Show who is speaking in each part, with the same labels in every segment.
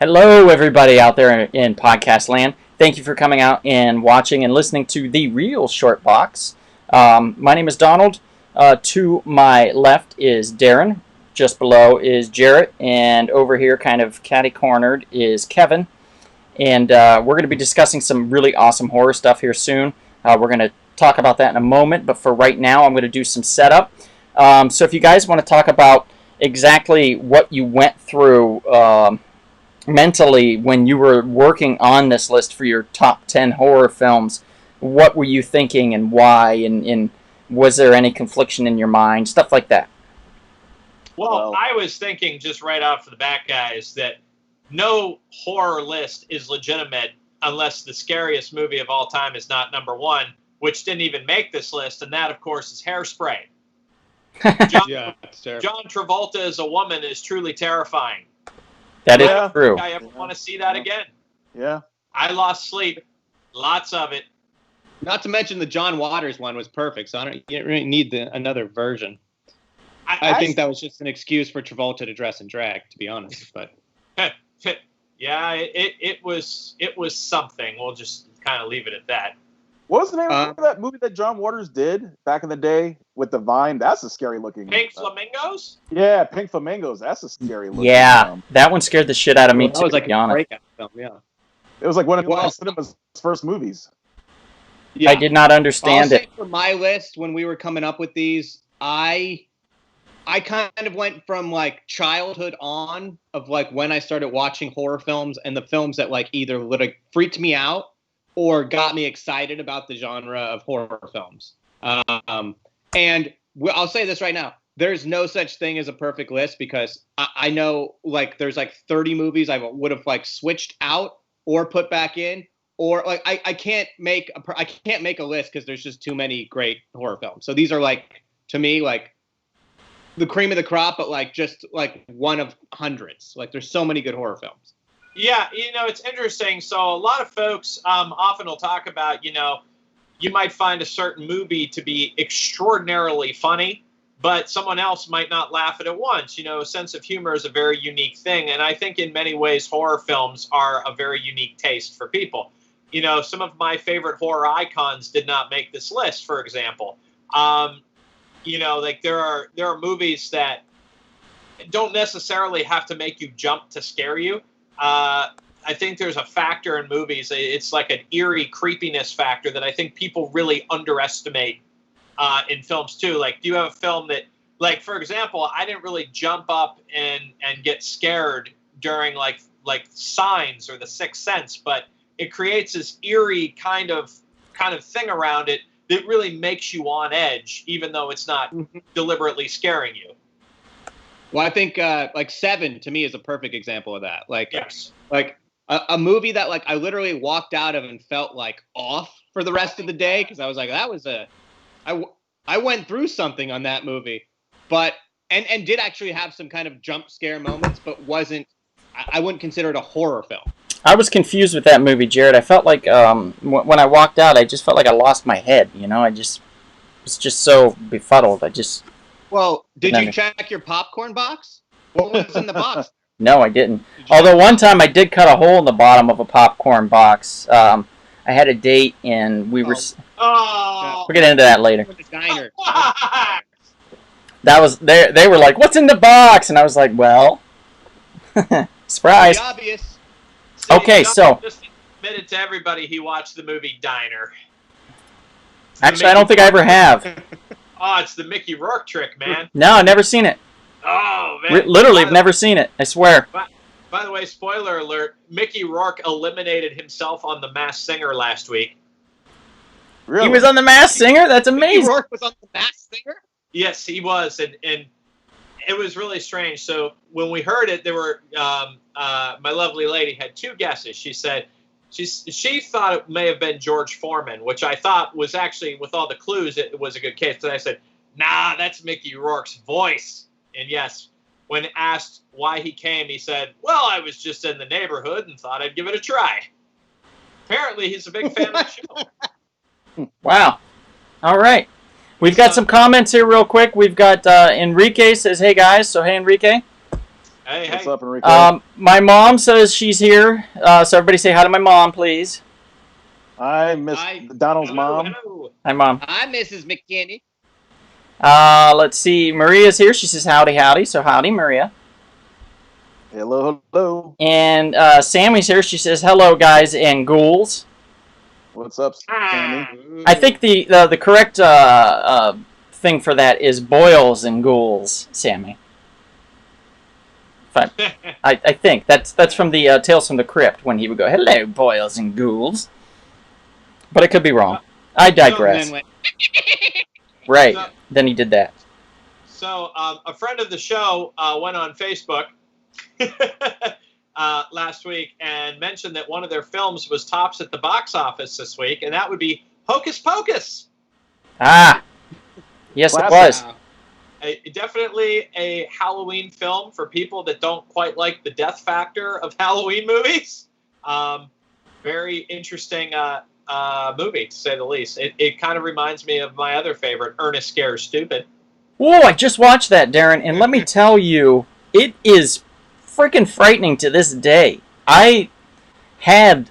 Speaker 1: Hello, everybody out there in podcast land. Thank you for coming out and watching and listening to The Real Short Box. My name is Donald. To my left is Darren. Just below is Jarrett. And over here, kind of catty-cornered, is Kevin. And we're going to be discussing some really awesome horror stuff here soon. We're going to talk about that in a moment. But for right now, I'm going to do some setup. So if you guys want to talk about exactly what you went through mentally when you were working on this list for your top 10 horror films, what were you thinking and why, and was there any confliction in your mind, stuff like that?
Speaker 2: Well, I was thinking just right off the bat, guys, that no horror list is legitimate unless the scariest movie of all time is not number one, which didn't even make this list, and that, of course, is Hairspray. John Travolta as a woman is truly terrifying.
Speaker 1: That is true.
Speaker 2: I ever want to see that again.
Speaker 3: Yeah.
Speaker 2: I lost sleep. Lots of it.
Speaker 4: Not to mention the John Waters one was perfect, so you don't really need another version. I think that was just an excuse for Travolta to dress in drag, to be honest. But
Speaker 2: yeah, it was something. We'll just kind of leave it at that.
Speaker 3: What was the name of that movie that John Waters did back in the day with the vine? That's a scary looking.
Speaker 2: Pink Flamingos?
Speaker 3: Yeah, Pink Flamingos. That's a scary looking.
Speaker 1: Yeah, that one scared the shit out of me too.
Speaker 4: That was like a breakout film. Yeah,
Speaker 3: it was like one of cinema's first movies.
Speaker 1: Yeah. I did not understand it.
Speaker 4: For my list, when we were coming up with these, I kind of went from like childhood on of like when I started watching horror films and the films that like either freaked me out or got me excited about the genre of horror films. And I'll say this right now. There's no such thing as a perfect list because I know like there's like 30 movies I would have like switched out or put back in, or like I can't make a list because there's just too many great horror films. So these are like, to me, like the cream of the crop, but like just like one of hundreds. Like there's so many good horror films.
Speaker 2: Yeah, it's interesting. So a lot of folks often will talk about, you might find a certain movie to be extraordinarily funny, but someone else might not laugh at it once. A sense of humor is a very unique thing. And I think in many ways, horror films are a very unique taste for people. Some of my favorite horror icons did not make this list, for example. Like there are movies that don't necessarily have to make you jump to scare you. I think there's a factor in movies. It's like an eerie creepiness factor that I think people really underestimate in films too. Like, do you have a film that, like, for example, I didn't really jump up and get scared during like Signs or The Sixth Sense, but it creates this eerie kind of thing around it that really makes you on edge, even though it's not deliberately scaring you.
Speaker 4: Well, I think like Seven to me is a perfect example of that. Like,
Speaker 2: yes.
Speaker 4: Like a movie that like I literally walked out of and felt like off for the rest of the day because I was like, I went through something on that movie, but and did actually have some kind of jump scare moments, but I wouldn't consider it a horror film.
Speaker 1: I was confused with that movie, Jared. I felt like when I walked out, I just felt like I lost my head. I just was just so befuddled.
Speaker 4: Well, did you check your popcorn box? What was in the box?
Speaker 1: No, I didn't. Although one time I did cut a hole in the bottom of a popcorn box. I had a date and we were...
Speaker 2: Oh!
Speaker 1: We'll get into that later.
Speaker 4: The diner.
Speaker 1: That was... They were like, what's in the box? And I was like, well... Surprise.
Speaker 4: Pretty obvious.
Speaker 2: See,
Speaker 1: okay, so...
Speaker 2: Just admitted to everybody he watched the movie Diner.
Speaker 1: Actually, I don't think I ever have.
Speaker 2: Oh, it's the Mickey Rourke trick, man.
Speaker 1: No, I've never seen it.
Speaker 2: Oh, man.
Speaker 1: Literally, I've never seen it. I swear.
Speaker 2: By the way, spoiler alert, Mickey Rourke eliminated himself on The Masked Singer last week.
Speaker 3: Really?
Speaker 1: He was on The Masked Singer? That's amazing.
Speaker 4: Mickey Rourke was on The Masked Singer?
Speaker 2: Yes, he was, and it was really strange. So when we heard it, there were my lovely lady had two guesses. She said she thought it may have been George Foreman, which I thought was actually, with all the clues, it was a good case. And I said, nah, that's Mickey Rourke's voice. And yes, when asked why he came, he said, well, I was just in the neighborhood and thought I'd give it a try. Apparently, he's a big fan of the show.
Speaker 1: Wow. All right. We've got some comments here real quick. We've got Enrique says, hey, guys. So, hey, Enrique.
Speaker 2: Hey,
Speaker 3: What's
Speaker 2: hey.
Speaker 3: up, Enrico?
Speaker 1: My mom says she's here, so everybody say hi to my mom, please.
Speaker 3: I miss Donald's
Speaker 2: Hello,
Speaker 3: mom.
Speaker 2: hello.
Speaker 1: Hi, Mom.
Speaker 4: Hi, Mrs. McKinney.
Speaker 1: Let's see. Maria's here. She says howdy, howdy. So howdy, Maria.
Speaker 3: Hello, hello.
Speaker 1: And Sammy's here. She says hello, guys and ghouls.
Speaker 3: What's up, Sammy?
Speaker 1: I think the correct thing for that is boils and ghouls, Sammy. I think that's from the Tales from the Crypt when he would go, "Hello, boils and ghouls," but I could be wrong. I digress.
Speaker 4: Then went,
Speaker 1: Right.
Speaker 2: So-
Speaker 1: Then he did that.
Speaker 2: So, a friend of the show went on Facebook last week and mentioned that one of their films was tops at the box office this week, and that would be Hocus Pocus.
Speaker 1: Ah, yes,
Speaker 3: Classic.
Speaker 1: it was.
Speaker 2: Definitely a Halloween film for people that don't quite like the death factor of Halloween movies. Very interesting movie, to say the least. It kind of reminds me of my other favorite, Ernest Scares Stupid.
Speaker 1: Whoa! I just watched that, Darren, and let me tell you, it is freaking frightening to this day. I had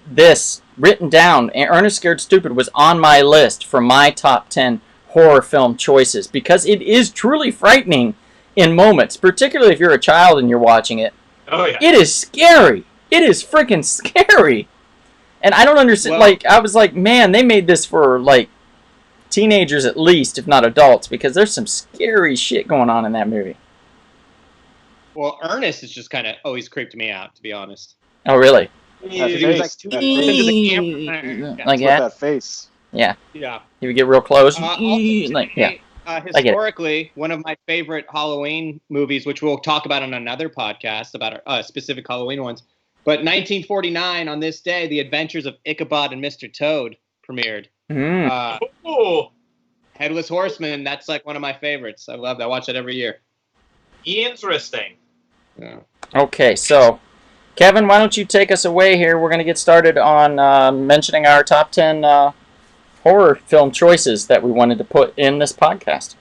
Speaker 1: this written down, and Ernest Scared Stupid was on my list for my top 10 horror film choices because it is truly frightening in moments, particularly if you're a child and you're watching it.
Speaker 2: Oh, yeah.
Speaker 1: It is scary. It is freaking scary. And I don't understand,
Speaker 4: Well-
Speaker 1: I was like, man, they made this for, teenagers at least, if not adults, because there's some scary shit going on in that movie.
Speaker 4: well, Ernest is just kind of always creeped me out, to be honest.
Speaker 1: Oh, really?
Speaker 3: That
Speaker 4: He was
Speaker 3: face.
Speaker 4: like,
Speaker 3: That
Speaker 4: into
Speaker 3: face.
Speaker 4: the camera.
Speaker 1: Like
Speaker 3: With
Speaker 1: that?
Speaker 3: that face.
Speaker 1: Yeah.
Speaker 4: Yeah.
Speaker 1: He would get real close.
Speaker 4: Also,
Speaker 1: Yeah.
Speaker 4: historically, one of my favorite Halloween movies, which we'll talk about on another podcast about our specific Halloween ones. But 1949, on this day, The Adventures of Ichabod and Mr. Toad premiered.
Speaker 1: Mm.
Speaker 2: Ooh,
Speaker 4: Headless Horseman, that's like one of my favorites. I love that. I watch that every year.
Speaker 2: interesting.
Speaker 4: Yeah.
Speaker 1: Okay, so, Kevin, why don't you take us away here? We're going to get started on mentioning our top 10 horror film choices that we wanted to put in this podcast.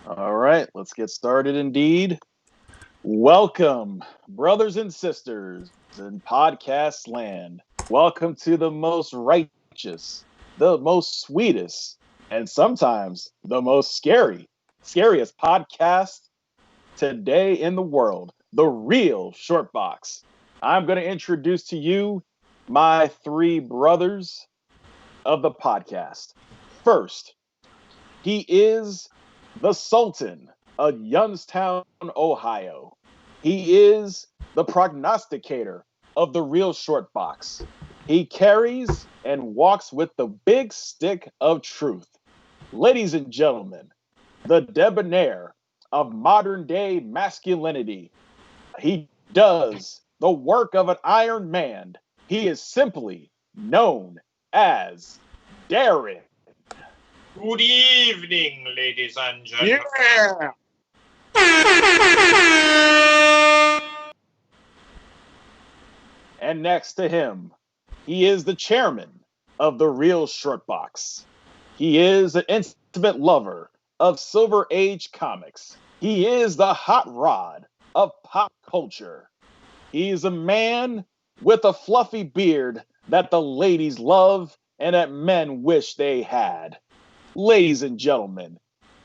Speaker 3: All right, let's get started indeed. Welcome, brothers and sisters in podcast land. Welcome to the most righteous, the most sweetest, and sometimes the most scariest podcast today in the world, The Real Short Box. I'm going to introduce to you my three brothers of the podcast. First, he is the Sultan of Youngstown, Ohio. He is the prognosticator of the Real Short Box. He carries and walks with the big stick of truth. Ladies and gentlemen, the debonair of modern day masculinity. He does the work of an Iron Man. He is simply known as Darren.
Speaker 2: Good evening, ladies and gentlemen.
Speaker 3: Yeah. And next to him, he is the chairman of the Real Short Box. He is an intimate lover of Silver Age comics. He is the hot rod of pop culture. He is a man with a fluffy beard that the ladies love and that men wish they had. Ladies and gentlemen,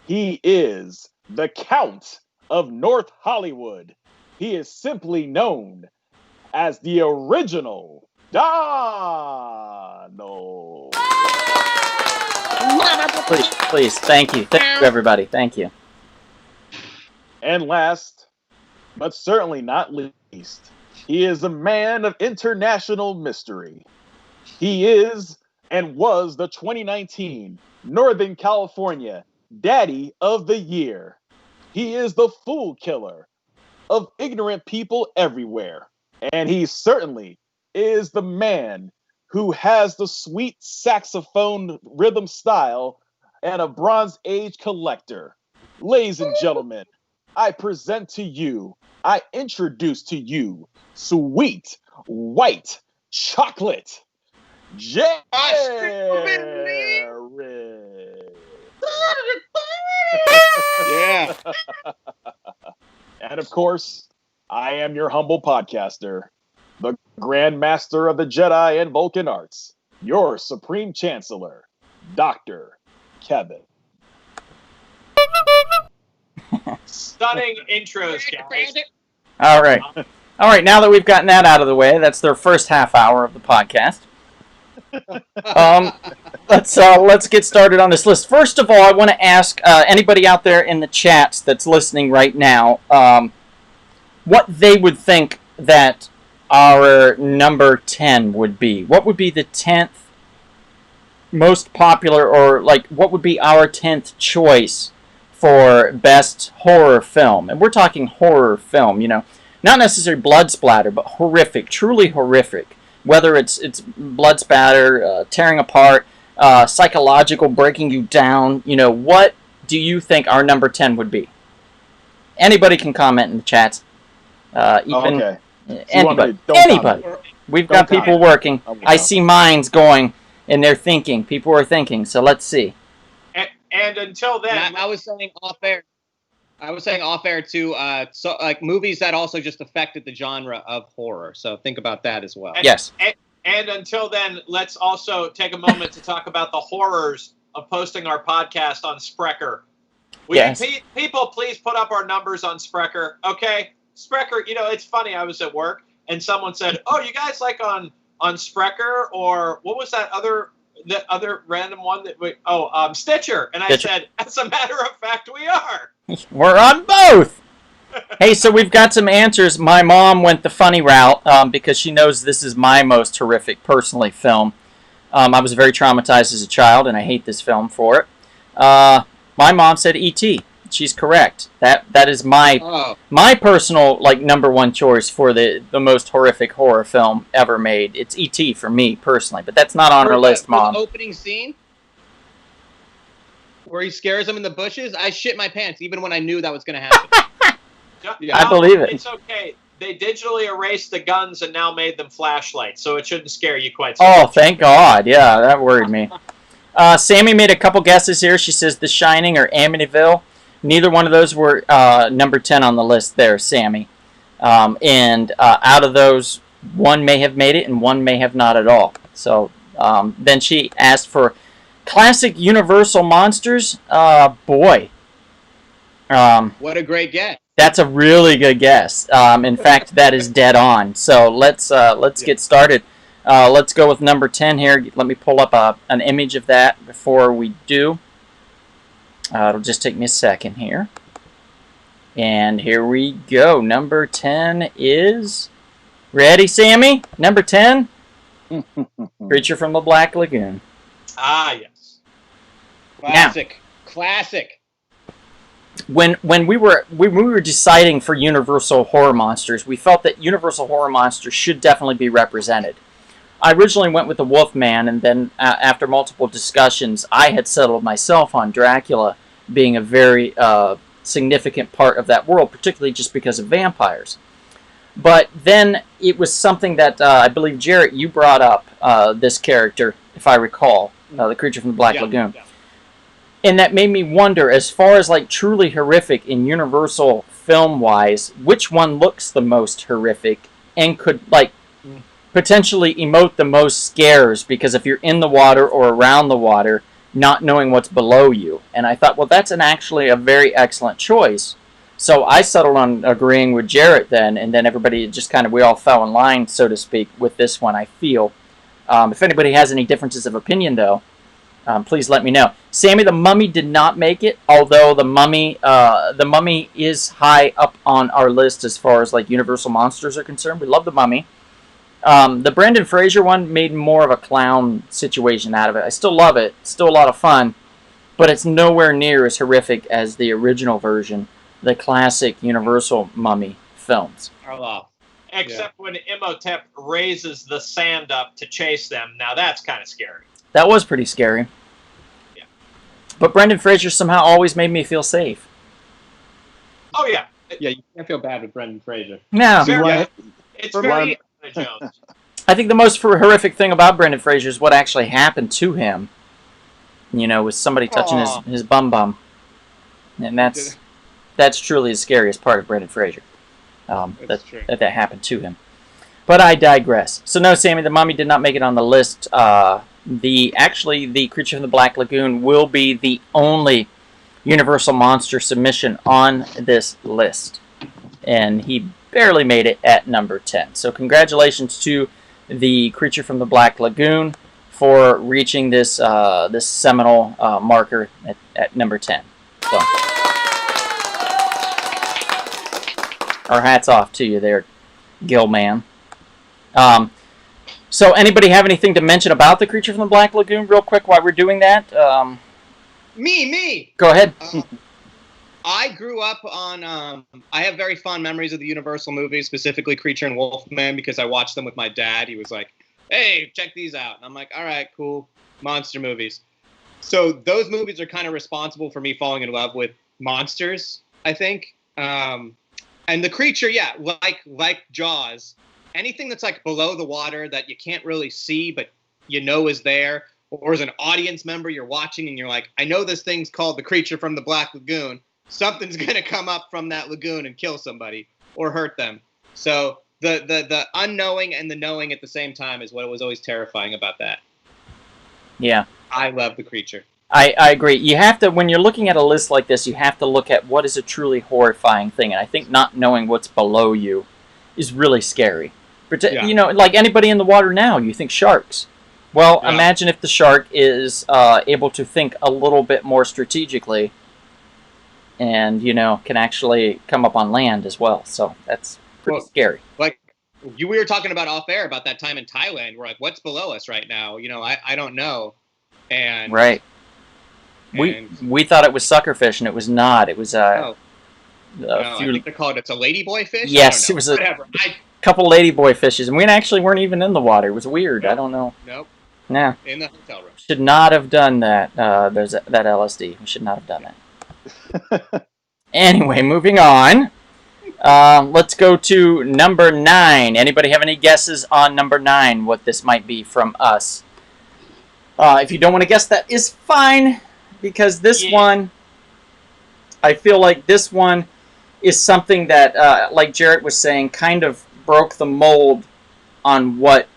Speaker 3: he is the Count of North Hollywood. He is simply known as the original Donald.
Speaker 1: Please, thank you. Thank you, everybody. Thank you.
Speaker 3: And last, but certainly not least, he is a man of international mystery. He is and was the 2019 Northern California Daddy of the Year. He is the fool killer of ignorant people everywhere. And he certainly is the man who has the sweet saxophone rhythm style and a Bronze Age collector. Ladies and gentlemen, I present to you, I introduce to you, sweet white chocolate, Jared.
Speaker 4: Yeah.
Speaker 3: And of course, I am your humble podcaster, the Grand Master of the Jedi and Vulcan Arts, your Supreme Chancellor, Dr. Kevin.
Speaker 2: Stunning intros, guys.
Speaker 1: All right. All right, now that we've gotten that out of the way, that's their first half hour of the podcast. Let's get started on this list. First of all, I want to ask anybody out there in the chats that's listening right now what they would think that our number 10 would be. What would be the 10th most popular, or like what would be our 10th choice for best horror film? And we're talking horror film, you know, not necessarily blood splatter, but horrific, truly horrific. Whether it's blood spatter, tearing apart, psychological, breaking you down, you know, what do you think our number 10 would be? Anybody can comment in the chats.
Speaker 3: Okay.
Speaker 1: Anybody.
Speaker 3: Don't
Speaker 1: Anybody.
Speaker 3: comment.
Speaker 1: We've got
Speaker 3: Don't
Speaker 1: people working. I see minds going, and they're thinking. People are thinking. So let's see.
Speaker 2: And until then,
Speaker 4: I was saying off air. I was saying off air too. So like movies that also just affected the genre of horror. So think about that as well.
Speaker 1: Yes.
Speaker 2: And until then, let's also take a moment to talk about the horrors of posting our podcast on Sprecher.
Speaker 1: Yes.
Speaker 2: People, please put up our numbers on Sprecher. Okay, Sprecher. You know, it's funny. I was at work and someone said, "Oh, you guys like on Sprecher, or what was that other?" The other random one that Stitcher. And I said, as a matter of fact, we are.
Speaker 1: We're on both. Hey, so we've got some answers. My mom went the funny route because she knows this is my most horrific, personally, film. I was very traumatized as a child, and I hate this film for it. My mom said E.T. She's correct. That is my personal number one choice for the most horrific horror film ever made. It's E.T. for me personally, but that's not on our list, Mom.
Speaker 4: The opening scene where he scares him in the bushes, I shit my pants even when I knew that was going to happen.
Speaker 2: Yeah.
Speaker 1: I believe it.
Speaker 2: It's okay. They digitally erased the guns and now made them flashlights, so it shouldn't scare you quite so much.
Speaker 1: Oh, thank God. Yeah, that worried me. Sammy made a couple guesses here. She says The Shining or Amityville. Neither one of those were number 10 on the list there, Sammy. And out of those, one may have made it and one may have not at all. So then she asked for classic Universal monsters. Boy.
Speaker 4: What a great guess.
Speaker 1: That's a really good guess. In fact, that is dead on. So let's get started. Let's go with number 10 here. Let me pull up an image of that before we do. It'll just take me a second here. And here we go. Number 10 is... Ready, Sammy? Number 10? Creature from the Black Lagoon.
Speaker 2: Ah, yes.
Speaker 4: Classic. Classic.
Speaker 1: When we were deciding for Universal Horror Monsters, we felt that Universal Horror Monsters should definitely be represented. I originally went with the Wolfman, and then after multiple discussions, I had settled myself on Dracula being a very significant part of that world, particularly just because of vampires. But then it was something that I believe, Jarrett, you brought up this character, if I recall, the Creature from the Black Lagoon. Yeah. And that made me wonder, as far as truly horrific in Universal film-wise, which one looks the most horrific and could potentially emote the most scares, because if you're in the water or around the water, not knowing what's below you. And I thought, well, that's actually a very excellent choice. So I settled on agreeing with Jarrett then, and then everybody just we all fell in line, so to speak, with this one, I feel. If anybody has any differences of opinion, though, please let me know. Sammy, the Mummy did not make it, although the Mummy is high up on our list as far as Universal monsters are concerned. We love the Mummy. The Brendan Fraser one made more of a clown situation out of it. I still love it. It's still a lot of fun, but it's nowhere near as horrific as the original version, the classic Universal Mummy films.
Speaker 2: Except when Imhotep raises the sand up to chase them. Now that's kind of scary.
Speaker 1: That was pretty scary.
Speaker 2: Yeah.
Speaker 1: But Brendan Fraser somehow always made me feel safe.
Speaker 2: Oh, yeah.
Speaker 4: Yeah, you can't feel bad with Brendan Fraser.
Speaker 1: No.
Speaker 2: It's very Jones.
Speaker 1: I think the most horrific thing about Brendan Fraser is what actually happened to him. You know, with somebody touching his bum. And that's that's truly the scariest part of Brendan Fraser.
Speaker 4: That's true.
Speaker 1: That happened to him. But I digress. So no, Sammy, the Mummy did not make it on the list. The Creature from the Black Lagoon will be the only Universal Monster submission on this list, and he barely made it at number 10. So congratulations to the Creature from the Black Lagoon for reaching this this seminal marker at number 10. So our hats off to you there, Gilman. So anybody have anything to mention about the Creature from the Black Lagoon real quick while we're doing that?
Speaker 4: Me!
Speaker 1: Go ahead.
Speaker 4: I grew up on, I have very fond memories of the Universal movies, specifically Creature and Wolfman, because I watched them with my dad. He was like, hey, check these out. And I'm like, all right, cool. Monster movies. So those movies are kind of responsible for me falling in love with monsters, I think. And the Creature, yeah, like Jaws, anything that's like below the water that you can't really see, but you know is there, or as an audience member, you're watching and you're like, I know this thing's called the Creature from the Black Lagoon. Something's going to come up from that lagoon and kill somebody or hurt them. So the unknowing and the knowing at the same time is what was always terrifying about that.
Speaker 1: Yeah.
Speaker 4: I love the Creature.
Speaker 1: I agree. You have to, when you're looking at a list like this, you have to look at what is a truly horrifying thing. And I think not knowing what's below you is really scary. You know, like anybody in the water now, you think sharks. Well, imagine if the shark is able to think a little bit more strategically and, you know, can actually come up on land as well. So that's pretty scary.
Speaker 4: Like, we were talking about off air about that time in Thailand. We're like, what's below us right now? You know, I don't know. And
Speaker 1: right. We thought it was suckerfish, and it was not. It was
Speaker 4: I think they call it, it's a ladyboy fish?
Speaker 1: Yes, it was a couple ladyboy fishes, and we actually weren't even in the water. It was weird.
Speaker 4: Nope.
Speaker 1: I don't know.
Speaker 4: Nope.
Speaker 1: No.
Speaker 4: In the hotel room.
Speaker 1: Should not have done that. There's that LSD. We should not have done that. Anyway, moving on. Let's go to number 9. Anybody have any guesses on number 9, what this might be from us? If you don't want to guess, that is fine, because this one, I feel like this one is something that, like Jarrett was saying, kind of broke the mold on what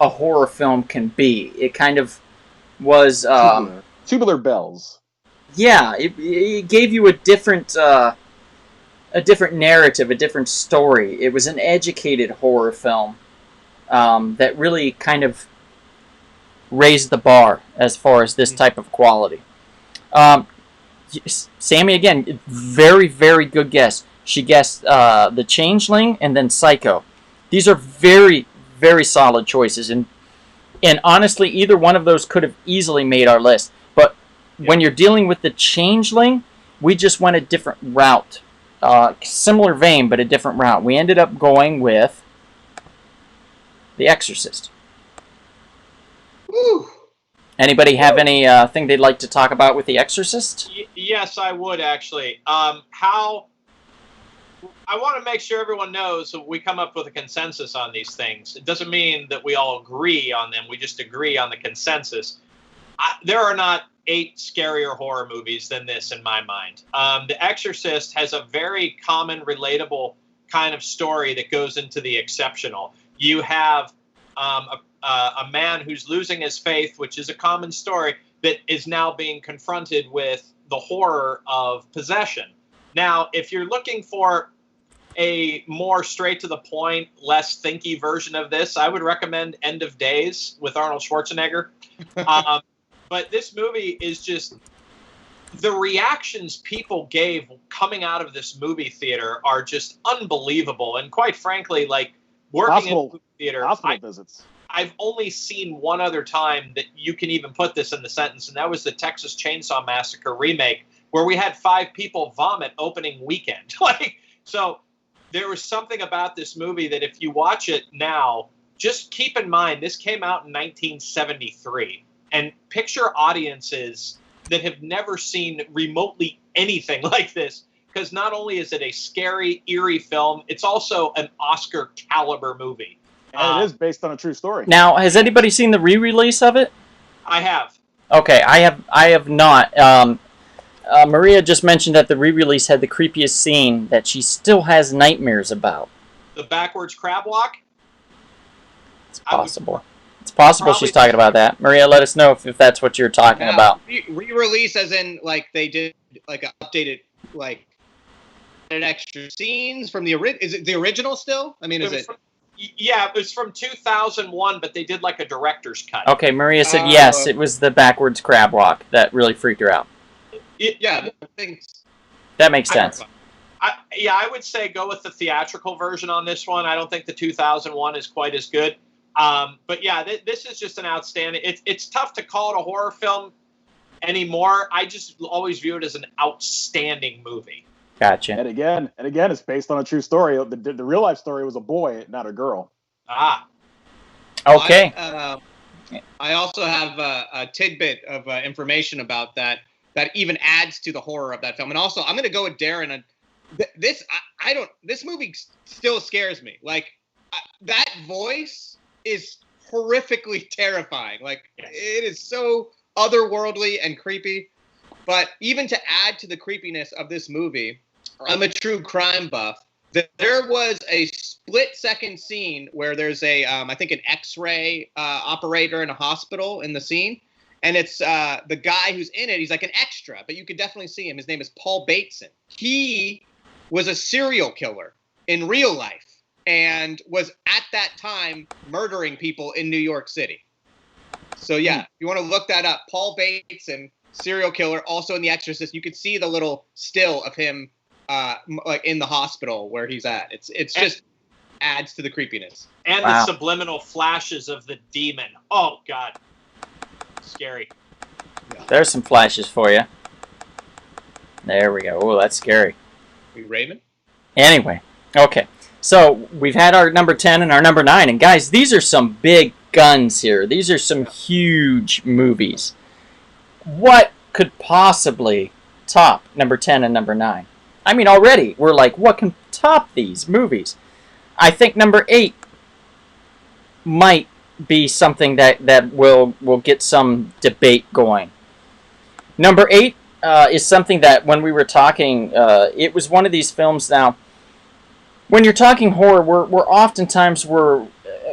Speaker 1: a horror film can be. It kind of was...
Speaker 3: Tubular Bells.
Speaker 1: Yeah, it gave you a different narrative, a different story. It was an educated horror film that really kind of raised the bar as far as this type of quality. Sammy, again, very, very good guess. She guessed The Changeling and then Psycho. These are very, very solid choices. And honestly, either one of those could have easily made our list. But when you're dealing with The Changeling, we just went a different route. Similar vein, but a different route. We ended up going with The Exorcist.
Speaker 4: Woo.
Speaker 1: Anybody have any thing they'd like to talk about with The Exorcist?
Speaker 2: Yes, I would actually. I want to make sure everyone knows that we come up with a consensus on these things. It doesn't mean that we all agree on them. We just agree on the consensus. There are not 8 scarier horror movies than this in my mind. The Exorcist has a very common, relatable kind of story that goes into the exceptional. You have a man who's losing his faith, which is a common story, that is now being confronted with the horror of possession. Now, if you're looking for a more straight to the point, less thinky version of this, I would recommend End of Days with Arnold Schwarzenegger. But this movie is just, the reactions people gave coming out of this movie theater are just unbelievable. And quite frankly, like, working in the movie theater,
Speaker 3: visits.
Speaker 2: I've only seen one other time that you can even put this in the sentence, and that was the Texas Chainsaw Massacre remake, where we had 5 people vomit opening weekend. So there was something about this movie that if you watch it now, just keep in mind, this came out in 1973. And picture audiences that have never seen remotely anything like this. Because not only is it a scary, eerie film, it's also an Oscar-caliber movie.
Speaker 3: And it is based on a true story.
Speaker 1: Now, has anybody seen the re-release of it?
Speaker 2: I have.
Speaker 1: Okay, I have not. Maria just mentioned that the re-release had the creepiest scene that she still has nightmares about.
Speaker 2: The backwards crab walk?
Speaker 1: It's possible. It's possible she's talking about that. Maria, let us know if that's what you're talking about.
Speaker 4: Re-release as in, like, they did, like, updated, like, extra scenes from the original. Is it the original still? I mean,
Speaker 2: Yeah, it was from 2001, but they did, like, a director's cut.
Speaker 1: Okay, Maria said yes, it was the backwards crab walk that really freaked her out. That makes sense.
Speaker 2: I would say go with the theatrical version on this one. I don't think the 2001 is quite as good. But yeah, this is just an outstanding. It's tough to call it a horror film anymore. I just always view it as an outstanding movie.
Speaker 1: Gotcha.
Speaker 3: And again, it's based on a true story. The real life story was a boy, not a girl.
Speaker 2: Ah.
Speaker 1: Okay.
Speaker 4: I also have a tidbit of information about that even adds to the horror of that film. And also, I'm going to go with Darren. This movie still scares me. Like, that voice is horrifically terrifying. Like, it is so otherworldly and creepy. But even to add to the creepiness of this movie, I'm a true crime buff. There was a split-second scene where there's I think an X-ray operator in a hospital in the scene. And it's the guy who's in it. He's like an extra, but you could definitely see him. His name is Paul Bateson. He was a serial killer in real life and was at that time murdering people in New York City. So yeah, if you want to look that up, Paul Bateson, serial killer, also in The Exorcist. You could see the little still of him like in the hospital where he's at. It's just adds to the creepiness.
Speaker 2: And the subliminal flashes of the demon. Oh God. Scary.
Speaker 1: There's some flashes for you. There we go. Oh, that's scary.
Speaker 4: Are you raving?
Speaker 1: Anyway, okay. So we've had our number 10 and our number 9. And guys, these are some big guns here. These are some huge movies. What could possibly top number 10 and number 9? I mean, already we're like, what can top these movies? I think number 8 might be something that will get some debate going. Number 8 is something that when we were talking, it was one of these films. Now, when you're talking horror, we're oftentimes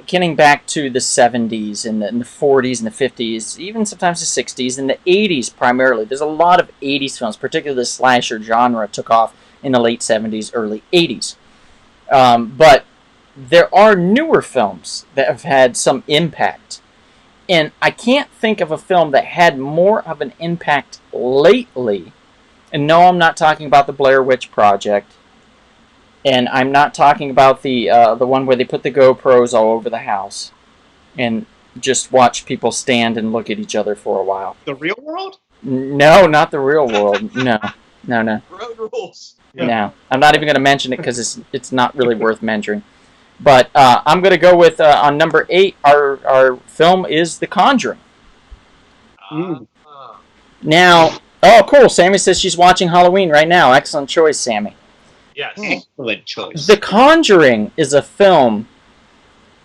Speaker 1: getting back to the 70s and the 40s and the 50s, even sometimes the 60s and the 80s primarily. There's a lot of 80s films, particularly the slasher genre took off in the late 70s, early 80s. But there are newer films that have had some impact. And I can't think of a film that had more of an impact lately. And no, I'm not talking about the Blair Witch Project. And I'm not talking about the one where they put the GoPros all over the house and just watch people stand and look at each other for a while.
Speaker 4: The Real World?
Speaker 1: No, not the Real World. No.
Speaker 2: Road Rules.
Speaker 1: No, I'm not even going to mention it because it's not really worth mentioning. But I'm going to go with, on number 8, our film is The Conjuring. Now, oh, cool. Sammy says she's watching Halloween right now. Excellent choice, Sammy.
Speaker 2: Yes.
Speaker 4: Excellent choice.
Speaker 1: The Conjuring is a film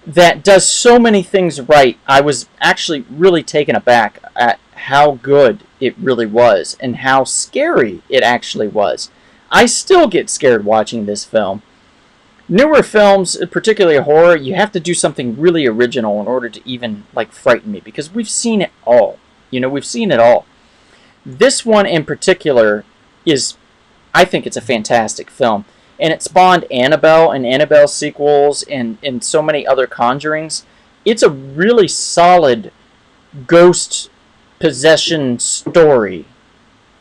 Speaker 1: that does so many things right. I was actually really taken aback at how good it really was and how scary it actually was. I still get scared watching this film. Newer films, particularly horror, you have to do something really original in order to even frighten me, because we've seen it all. We've seen it all. This one in particular I think it's a fantastic film. And it spawned Annabelle and Annabelle sequels and so many other Conjurings. It's a really solid ghost possession story.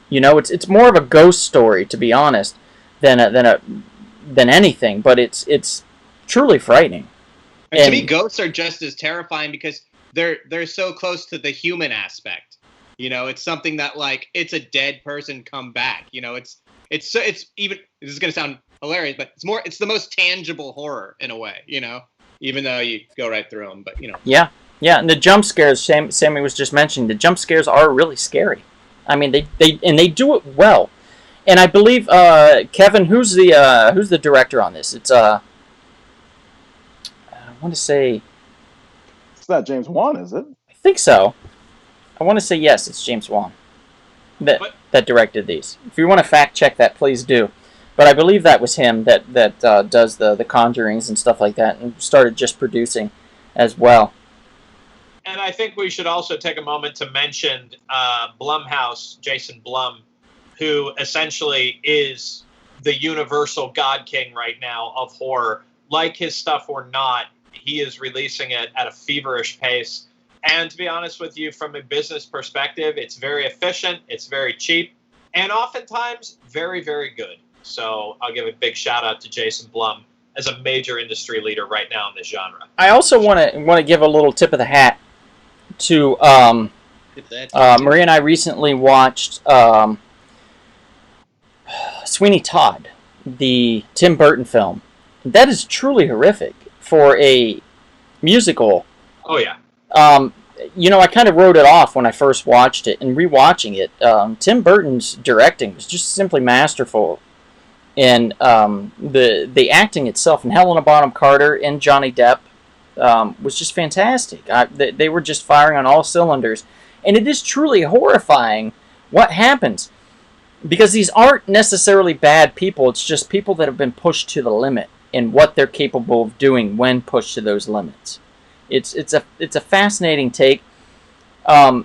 Speaker 1: It's more of a ghost story, to be honest, than anything, but it's truly frightening.
Speaker 4: And to me, ghosts are just as terrifying because they're so close to the human aspect. It's something that it's a dead person come back. It's even, this is gonna sound hilarious, but it's the most tangible horror in a way. Even though you go right through them, but
Speaker 1: Yeah, and the jump scares Sammy was just mentioning. The jump scares are really scary. I mean, they do it well. And I believe Kevin, who's the director on this? It's I want to say
Speaker 3: it's not James Wan, is it?
Speaker 1: I think so. I want to say yes, it's James Wan.
Speaker 2: But
Speaker 1: that directed these. If you want to fact check that, please do. But I believe that was him that does the Conjurings and stuff like that, and started just producing as well.
Speaker 2: And I think we should also take a moment to mention Blumhouse, Jason Blum, who essentially is the universal God King right now of horror. Like his stuff or not, he is releasing it at a feverish pace. And to be honest with you, from a business perspective, it's very efficient, it's very cheap, and oftentimes very, very good. So I'll give a big shout out to Jason Blum as a major industry leader right now in this genre.
Speaker 1: I also want to give a little tip of the hat to Maria and I recently watched Sweeney Todd, the Tim Burton film. That is truly horrific for a musical.
Speaker 2: Oh, yeah.
Speaker 1: I kind of wrote it off when I first watched it, and rewatching it, Tim Burton's directing was just simply masterful. And the acting itself, and Helena Bonham Carter and Johnny Depp was just fantastic. They were just firing on all cylinders. And it is truly horrifying what happens. Because these aren't necessarily bad people, it's just people that have been pushed to the limit and what they're capable of doing when pushed to those limits. It's a fascinating take, a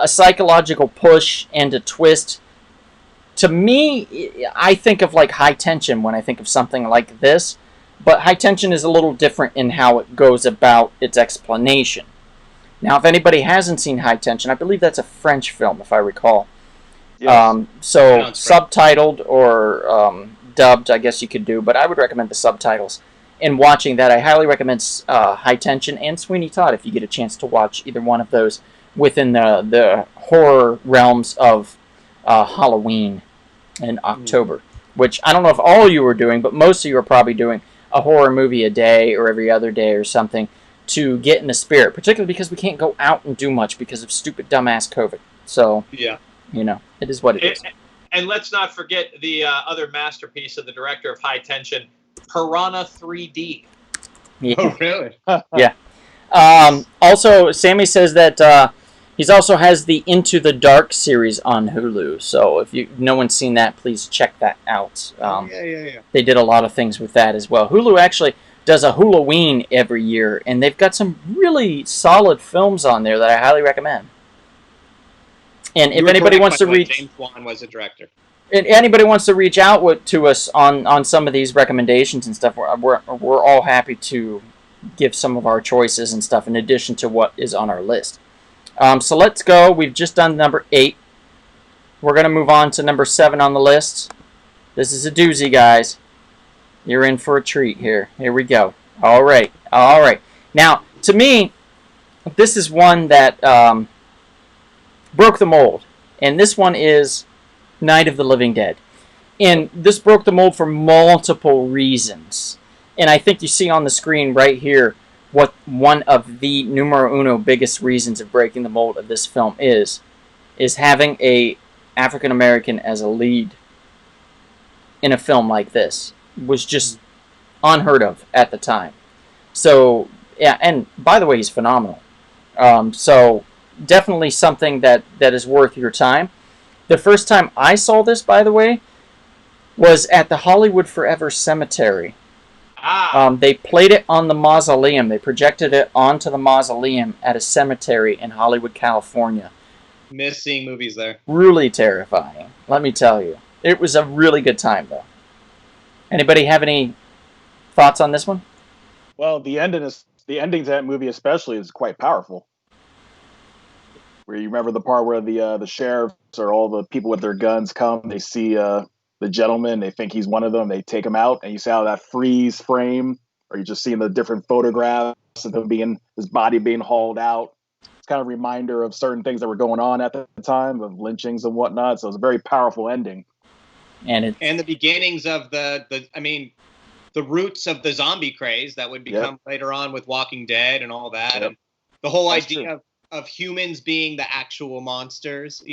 Speaker 1: psychological push and a twist. To me, I think of like High Tension when I think of something like this, but High Tension is a little different in how it goes about its explanation. Now, if anybody hasn't seen High Tension, I believe that's a French film, if I recall. Yes. So subtitled or dubbed, I guess you could do, but I would recommend the subtitles. In watching that, I highly recommend High Tension and Sweeney Todd if you get a chance to watch either one of those within the horror realms of Halloween in October, which I don't know if all of you are doing, but most of you are probably doing a horror movie a day or every other day or something to get in the spirit, particularly because we can't go out and do much because of stupid, dumbass COVID. So, yeah, it is what it is.
Speaker 2: And let's not forget the other masterpiece of the director of High Tension, Piranha 3D.
Speaker 1: Yeah.
Speaker 4: Oh, really?
Speaker 1: Yeah. Also, Sammy says that he also has the Into the Dark series on Hulu. So if no one's seen that, please check that out.
Speaker 4: Yeah.
Speaker 1: They did a lot of things with that as well. Hulu actually does a Halloween every year, and they've got some really solid films on there that I highly recommend. And if anybody wants to reach,
Speaker 4: James Wan was a director.
Speaker 1: And anybody wants to reach out to us on some of these recommendations and stuff, we're all happy to give some of our choices and stuff in addition to what is on our list. So let's go. We've just done number 8. We're going to move on to number 7 on the list. This is a doozy, guys. You're in for a treat here. Here we go. All right. Now, to me, this is one that broke the mold. And this one is Night of the Living Dead. And this broke the mold for multiple reasons. And I think you see on the screen right here what one of the numero uno biggest reasons of breaking the mold of this film is having a African American as a lead in a film like this was just unheard of at the time. So, yeah, and by the way, he's phenomenal. So definitely something that is worth your time. The first time I saw this, by the way, was at the Hollywood Forever Cemetery. They played it on the mausoleum. They projected it onto the mausoleum at a cemetery in Hollywood, California.
Speaker 4: Miss seeing movies there.
Speaker 1: Really terrifying, let me tell you. It was a really good time, though. Anybody have any thoughts on this one?
Speaker 3: Well, the ending to that movie especially is quite powerful. Where you remember the part where the sheriffs or all the people with their guns come, they see the gentleman, they think he's one of them, they take him out, and you see how that freeze frame, or you're just seeing the different photographs of him his body being hauled out. It's kind of a reminder of certain things that were going on at the time, of lynchings and whatnot. So it's a very powerful ending.
Speaker 4: And the beginnings of the roots of the zombie craze that would become later on with Walking Dead and all that. Yep. And the whole idea of humans being the actual monsters,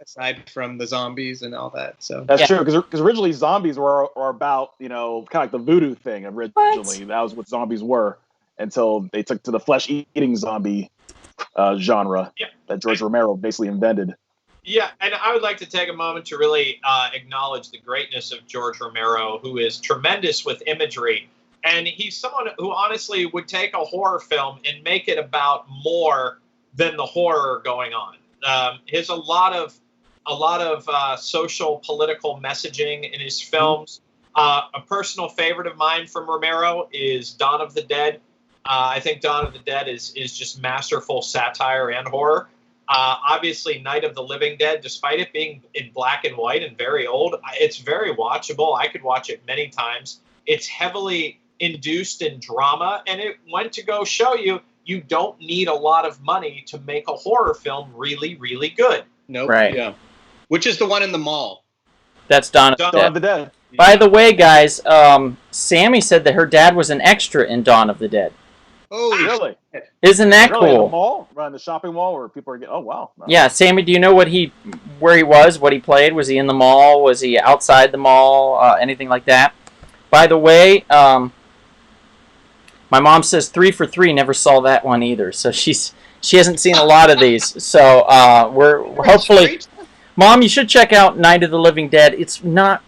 Speaker 4: aside from the zombies and all that. So
Speaker 3: that's true, because originally zombies were about, kind of like the voodoo thing originally. What? That was what zombies were until they took to the flesh-eating zombie genre that George Romero basically invented.
Speaker 2: Yeah, and I would like to take a moment to really acknowledge the greatness of George Romero, who is tremendous with imagery. And he's someone who honestly would take a horror film and make it about more than the horror going on. There's a lot of social political messaging in his films. A personal favorite of mine from Romero is Dawn of the Dead. I think Dawn of the Dead is just masterful satire and horror. Obviously, Night of the Living Dead, despite it being in black and white and very old, it's very watchable. I could watch it many times. It's heavily induced in drama, and it went to go show you don't need a lot of money to make a horror film really, really good.
Speaker 4: Nope.
Speaker 1: Right.
Speaker 4: Yeah. Which is the one in the mall?
Speaker 1: That's Dawn
Speaker 3: Dawn of the Dead.
Speaker 1: By the way, guys, Sammy said that her dad was an extra in Dawn of the Dead.
Speaker 4: Oh,
Speaker 3: Really?
Speaker 1: Isn't that
Speaker 3: Really? In the
Speaker 1: cool?
Speaker 3: mall? Around the shopping mall where people are getting... Oh, wow.
Speaker 1: Yeah, Sammy, do you know where he was, what he played? Was he in the mall? Was he outside the mall? Anything like that? By the way, my mom says 3 for 3 never saw that one either, so she hasn't seen a lot of these. So we're hopefully... Mom, you should check out Night of the Living Dead. It's not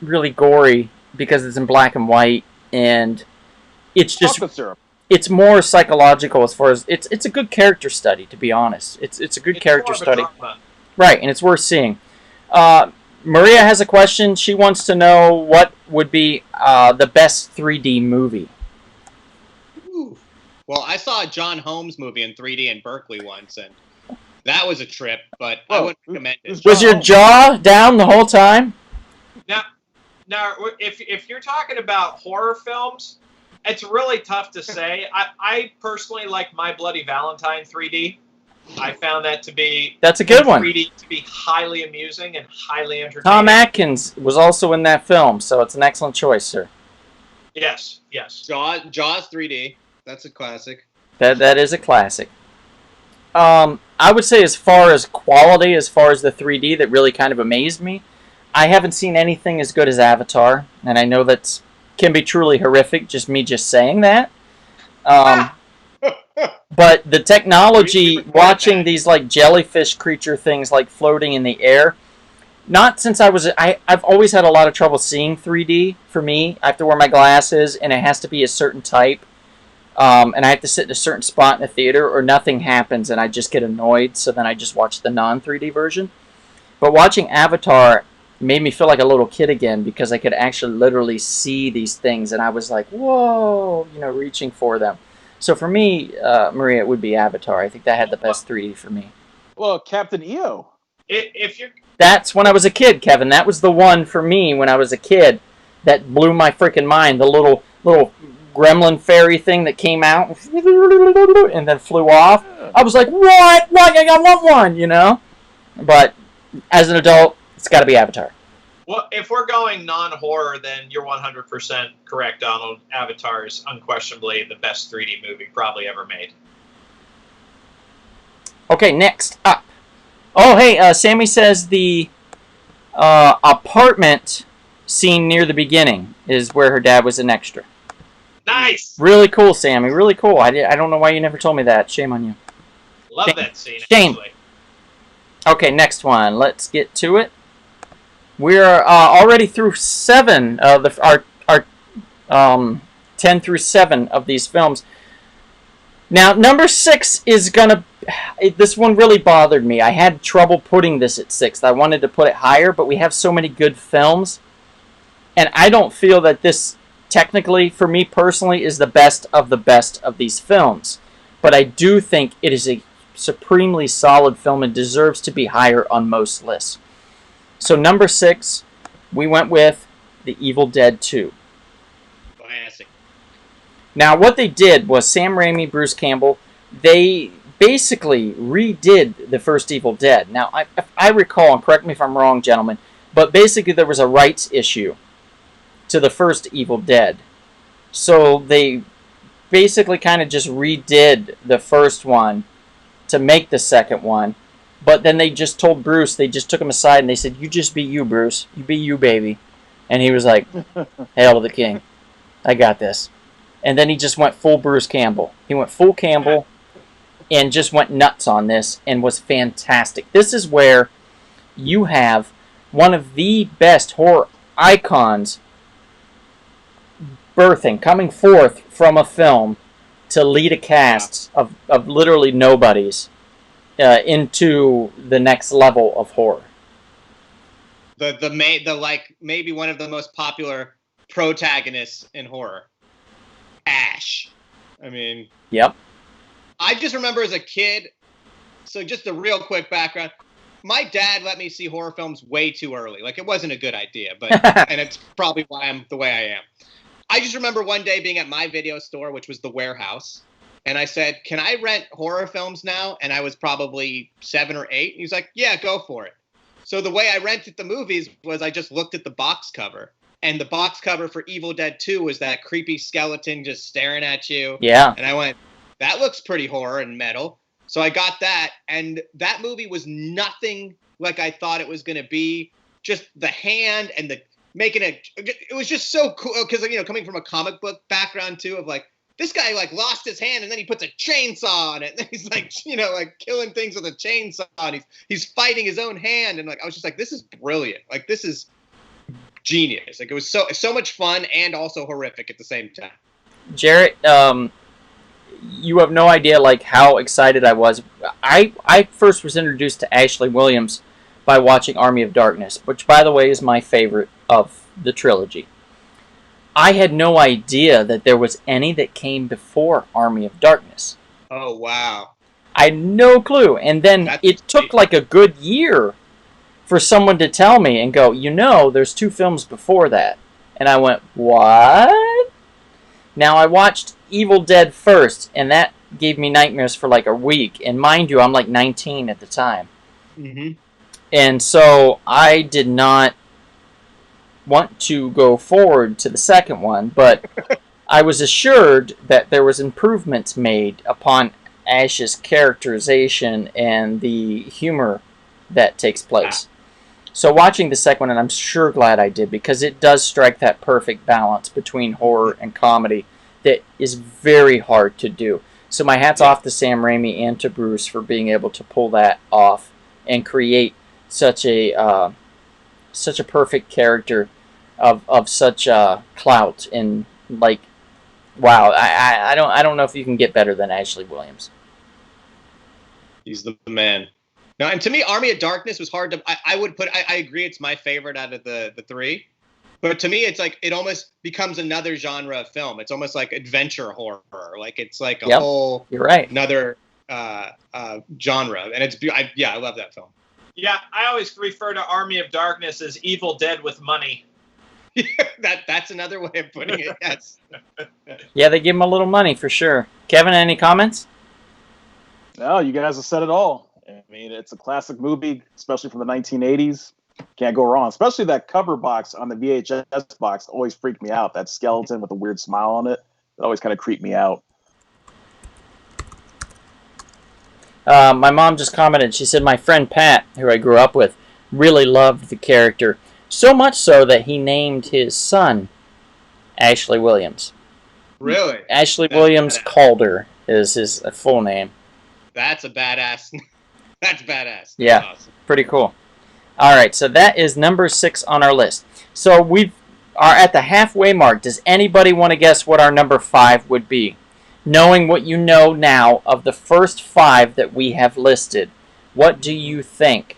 Speaker 1: really gory because it's in black and white, and it's just...
Speaker 3: Chocolate syrup.
Speaker 1: It's more psychological as far as it's a good character study, to be honest. It's a good character study, right? And it's worth seeing. Maria has a question. She wants to know what would be the best 3D movie.
Speaker 4: Ooh. Well, I saw a John Holmes movie in 3D in Berkeley once, and that was a trip. But I wouldn't recommend it.
Speaker 1: Was your jaw down the whole time?
Speaker 2: Now, if you're talking about horror films, it's really tough to say. I personally like My Bloody Valentine 3D. I found that to be...
Speaker 1: That's a good one.
Speaker 2: 3D to be highly amusing and highly entertaining.
Speaker 1: Tom Atkins was also in that film, so it's an excellent choice, sir.
Speaker 2: Yes.
Speaker 4: Jaws 3D. That's a classic.
Speaker 1: That is a classic. I would say as far as quality, as far as the 3D that really kind of amazed me, I haven't seen anything as good as Avatar, and I know that can be truly horrific, just me just saying that. But the technology, watching these like jellyfish creature things like floating in the air, not since I've always had a lot of trouble seeing 3D for me. I have to wear my glasses, and it has to be a certain type. And I have to sit in a certain spot in the theater or nothing happens and I just get annoyed, so then I just watch the non-3D version. But watching Avatar made me feel like a little kid again because I could actually literally see these things and I was like, whoa, reaching for them. So for me, Maria, it would be Avatar. I think that had the best 3D for me.
Speaker 3: Well, Captain EO.
Speaker 1: That's when I was a kid, Kevin. That was the one for me when I was a kid that blew my freaking mind. The little gremlin fairy thing that came out and then flew off. I was like, what? I want one, But as an adult, it's got to be Avatar.
Speaker 2: Well, if we're going non-horror, then you're 100% correct, Donald. Avatar is unquestionably the best 3D movie probably ever made.
Speaker 1: Okay, next up. Oh, hey, Sammy says the apartment scene near the beginning is where her dad was an extra.
Speaker 2: Nice!
Speaker 1: Really cool, Sammy. Really cool. I don't know why you never told me that. Shame on you.
Speaker 2: Love that scene,
Speaker 1: Shame.
Speaker 2: actually.
Speaker 1: Okay, next one. Let's get to it. We're already through 7 of our 10 through 7 of these films. Now, number 6 is gonna... This one really bothered me. I had trouble putting this at 6th. I wanted to put it higher, but we have so many good films. And I don't feel that this, technically, for me personally, is the best of these films. But I do think it is a supremely solid film and deserves to be higher on most lists. So number 6, we went with The Evil Dead 2.
Speaker 4: Classic.
Speaker 1: Now, what they did was Sam Raimi, Bruce Campbell, they basically redid the first Evil Dead. Now, I recall, and correct me if I'm wrong, gentlemen, but basically there was a rights issue to the first Evil Dead. So they basically kind of just redid the first one to make the second one. But then they just told Bruce, they just took him aside and they said, you just be you, Bruce. You be you, baby. And he was like, hail to the king. I got this. And then he just went full Bruce Campbell. He went full Campbell and just went nuts on this and was fantastic. This is where you have one of the best horror icons coming forth from a film to lead a cast of literally nobodies into the next level of horror.
Speaker 4: The like maybe one of the most popular protagonists in horror, Ash. I mean,
Speaker 1: yep.
Speaker 4: I just remember as a kid. So just a real quick background. My dad let me see horror films way too early. Like, it wasn't a good idea, but and it's probably why I'm the way I am. I just remember one day being at my video store, which was the Warehouse, and I said, "Can I rent horror films now?" And I was probably 7 or 8. And he's like, "Yeah, go for it." So the way I rented the movies was I just looked at the box cover, and the box cover for Evil Dead 2 was that creepy skeleton just staring at you.
Speaker 1: Yeah.
Speaker 4: And I went, "That looks pretty horror and metal." So I got that, and that movie was nothing like I thought it was going to be. Just the hand and the making it was just so cool because, you know, coming from a comic book background too, of like, this guy like lost his hand and then he puts a chainsaw on it and he's like, you know, like killing things with a chainsaw and he's fighting his own hand, and like I was just like, this is brilliant. Like, this is genius. Like, it was so much fun and also horrific at the same time.
Speaker 1: Jarrett, you have no idea like how excited I was. I first was introduced to Ashley Williams by watching Army of Darkness, which, by the way, is my favorite of the trilogy. I had no idea that there was any that came before Army of Darkness.
Speaker 4: Oh, wow.
Speaker 1: I had no clue. And then it took like a good year for someone to tell me and go, you know, there's 2 films before that. And I went, what? Now, I watched Evil Dead first, and that gave me nightmares for like a week. And mind you, I'm like 19 at the time.
Speaker 4: Mm-hmm.
Speaker 1: And so I did not want to go forward to the second one, but I was assured that there was improvements made upon Ash's characterization and the humor that takes place. So watching the second one, and I'm sure glad I did, because it does strike that perfect balance between horror and comedy that is very hard to do. So my hat's off to Sam Raimi and to Bruce for being able to pull that off and create such a perfect character of such clout, and like, wow, I don't know if you can get better than Ashley Williams.
Speaker 4: He's the man. No, and to me, Army of Darkness was hard to. I agree, it's my favorite out of the 3. But to me, it's like it almost becomes another genre of film. It's almost like adventure horror. Like, it's like a whole.
Speaker 1: You're right.
Speaker 4: Another genre, and I love that film.
Speaker 2: Yeah, I always refer to Army of Darkness as Evil Dead with money.
Speaker 4: That's another way of putting it. Yes.
Speaker 1: Yeah, they give him a little money for sure. Kevin, any comments?
Speaker 3: No, you guys have said it all. I mean, it's a classic movie, especially from the 1980s. Can't go wrong. Especially that cover box on the VHS box always freaked me out. That skeleton with a weird smile on it. It always kind of creeped me out.
Speaker 1: My mom just commented. She said, my friend Pat, who I grew up with, really loved the character. So much so that he named his son Ashley Williams.
Speaker 4: Really?
Speaker 1: Ashley Williams Calder is his full name.
Speaker 4: That's a badass. That's badass.
Speaker 1: Yeah,
Speaker 4: That's awesome.
Speaker 1: Pretty cool. All right, so that is number 6 on our list. So we are at the halfway mark. Does anybody want to guess what our number 5 would be? Knowing what you know now of the first 5 that we have listed, what do you think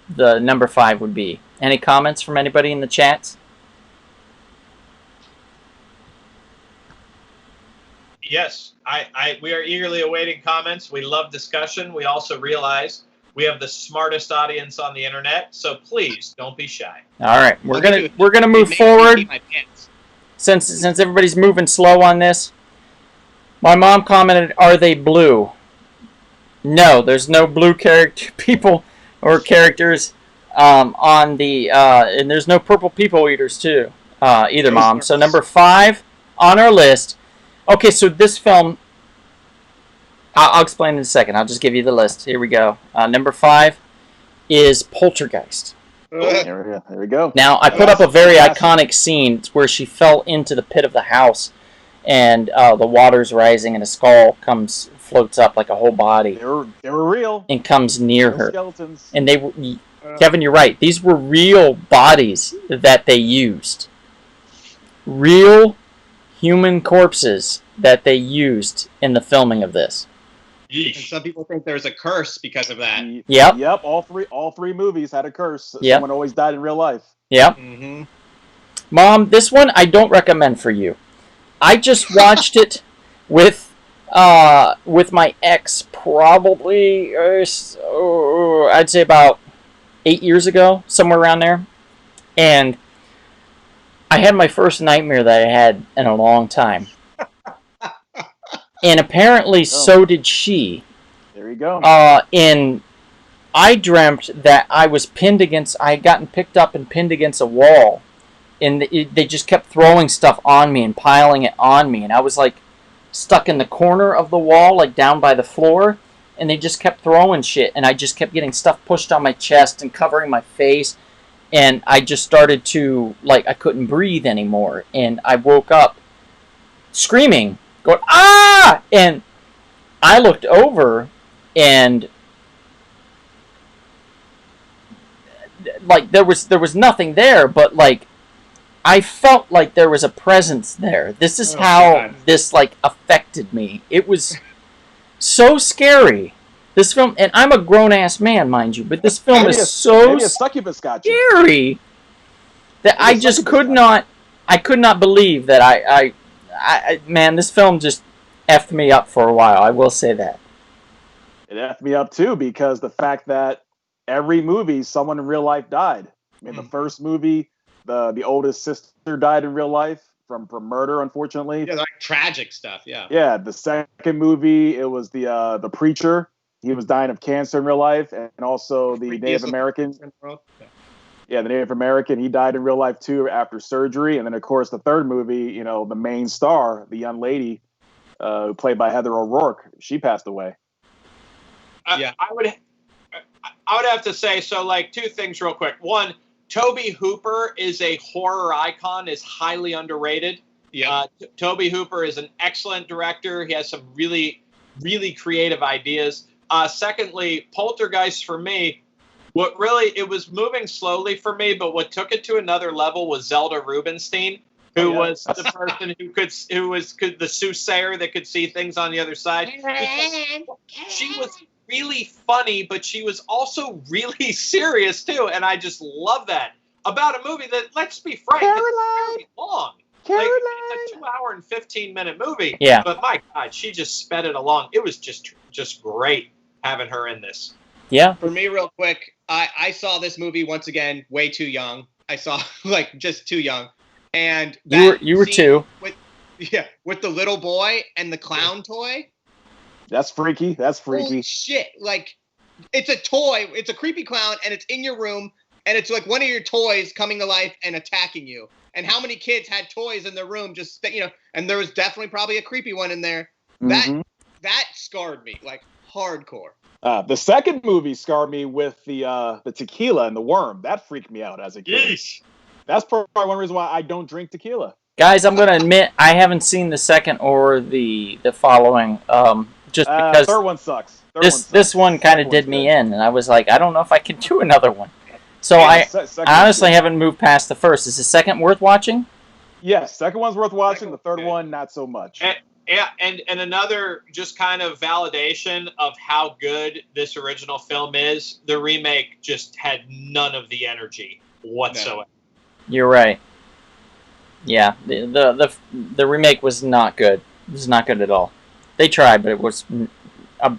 Speaker 1: the number 5 would be? Any comments from anybody in the chats?
Speaker 2: Yes, we are eagerly awaiting comments. We love discussion. We also realize we have the smartest audience on the internet, so please don't be shy.
Speaker 1: All right, we're gonna move forward. Since everybody's moving slow on this, my mom commented, "Are they blue?" No, there's no blue people or characters on the and there's no purple people eaters too either, Mom. So number 5 on our list. Okay, so this film, I'll explain in a second. I'll just give you the list. Here we go. Number 5 is Poltergeist.
Speaker 3: There we go.
Speaker 1: Now, I put up a very iconic scene where she fell into the pit of the house, and the water's rising, and a skull comes floats up like a whole body
Speaker 3: They were real.
Speaker 1: and comes near
Speaker 3: Real
Speaker 1: her.
Speaker 3: skeletons.
Speaker 1: And they were, Kevin, you're right. These were real bodies that they used. Real human corpses that they used in the filming of this.
Speaker 4: And some people think there's a curse because of that.
Speaker 1: Yep.
Speaker 3: Yep. All three movies had a curse.
Speaker 1: Yep.
Speaker 3: Someone always died in real life.
Speaker 1: Yep.
Speaker 4: Mm-hmm.
Speaker 1: Mom, this one I don't recommend for you. I just watched it with my ex probably I'd say about 8 years ago, somewhere around there, and I had my first nightmare that I had in a long time. And apparently so did she.
Speaker 3: There you go.
Speaker 1: And I dreamt that I had gotten picked up and pinned against a wall. And they just kept throwing stuff on me and piling it on me. And I was like stuck in the corner of the wall, like down by the floor. And they just kept throwing shit. And I just kept getting stuff pushed on my chest and covering my face. And I just started to, like, I couldn't breathe anymore. And I woke up screaming, going, ah! And I looked over and, like, there was nothing there, but, like, I felt like there was a presence there. This is how this, like, affected me. It was so scary. This film, and I'm a grown-ass man, mind you, but this film is so scary that I just could not believe that I man, this film just effed me up for a while. I will say that.
Speaker 3: It effed me up too, because the fact that every movie, someone in real life died. I mean, the first movie, the oldest sister died in real life from murder, unfortunately.
Speaker 4: Yeah, like tragic stuff. Yeah.
Speaker 3: Yeah. The second movie, it was the preacher. He was dying of cancer in real life, and also the Native American. Yeah, the Native American, he died in real life too after surgery. And then, of course, the third movie, you know, the main star, the young lady, played by Heather O'Rourke, she passed away.
Speaker 2: Yeah, I would have to say, so, like, two things real quick. One, Tobe Hooper is a horror icon, is highly underrated.
Speaker 4: Yeah.
Speaker 2: Tobe Hooper is an excellent director. He has some really, really creative ideas. Secondly, Poltergeist for me, it was moving slowly for me, but what took it to another level was Zelda Rubinstein, who was the person who was the soothsayer that could see things on the other side. She was really funny, but she was also really serious too, and I just love that about a movie that, let's be frank, is very long. Like, it's a 2-hour and 15-minute movie.
Speaker 1: Yeah.
Speaker 2: But my God, she just sped it along. It was just great having her in this.
Speaker 1: Yeah.
Speaker 4: For me, real quick, I saw this movie once again way too young. I saw like just too young, and
Speaker 1: you were too.
Speaker 4: With the little boy and the clown toy.
Speaker 3: That's freaky.
Speaker 4: Holy shit! Like, it's a toy. It's a creepy clown, and it's in your room, and it's like one of your toys coming to life and attacking you. And how many kids had toys in their room? Just, you know, and there was definitely probably a creepy one in there.
Speaker 3: Mm-hmm.
Speaker 4: That scarred me like hardcore.
Speaker 3: The second movie scarred me with the tequila and the worm. That freaked me out as a kid.
Speaker 2: Yeesh.
Speaker 3: That's probably one reason why I don't drink tequila.
Speaker 1: Guys, I'm going to admit I haven't seen the second or the following. Just because
Speaker 3: third one sucks.
Speaker 1: This one kind of did me in, and I was like, I don't know if I can do another one. So I honestly haven't moved past the first. Is the second worth watching?
Speaker 3: Yes, second one's worth watching. The third one, not so much.
Speaker 2: And another just kind of validation of how good this original film is. The remake just had none of the energy whatsoever.
Speaker 1: You're right. Yeah, the remake was not good. It was not good at all. They tried, but it was a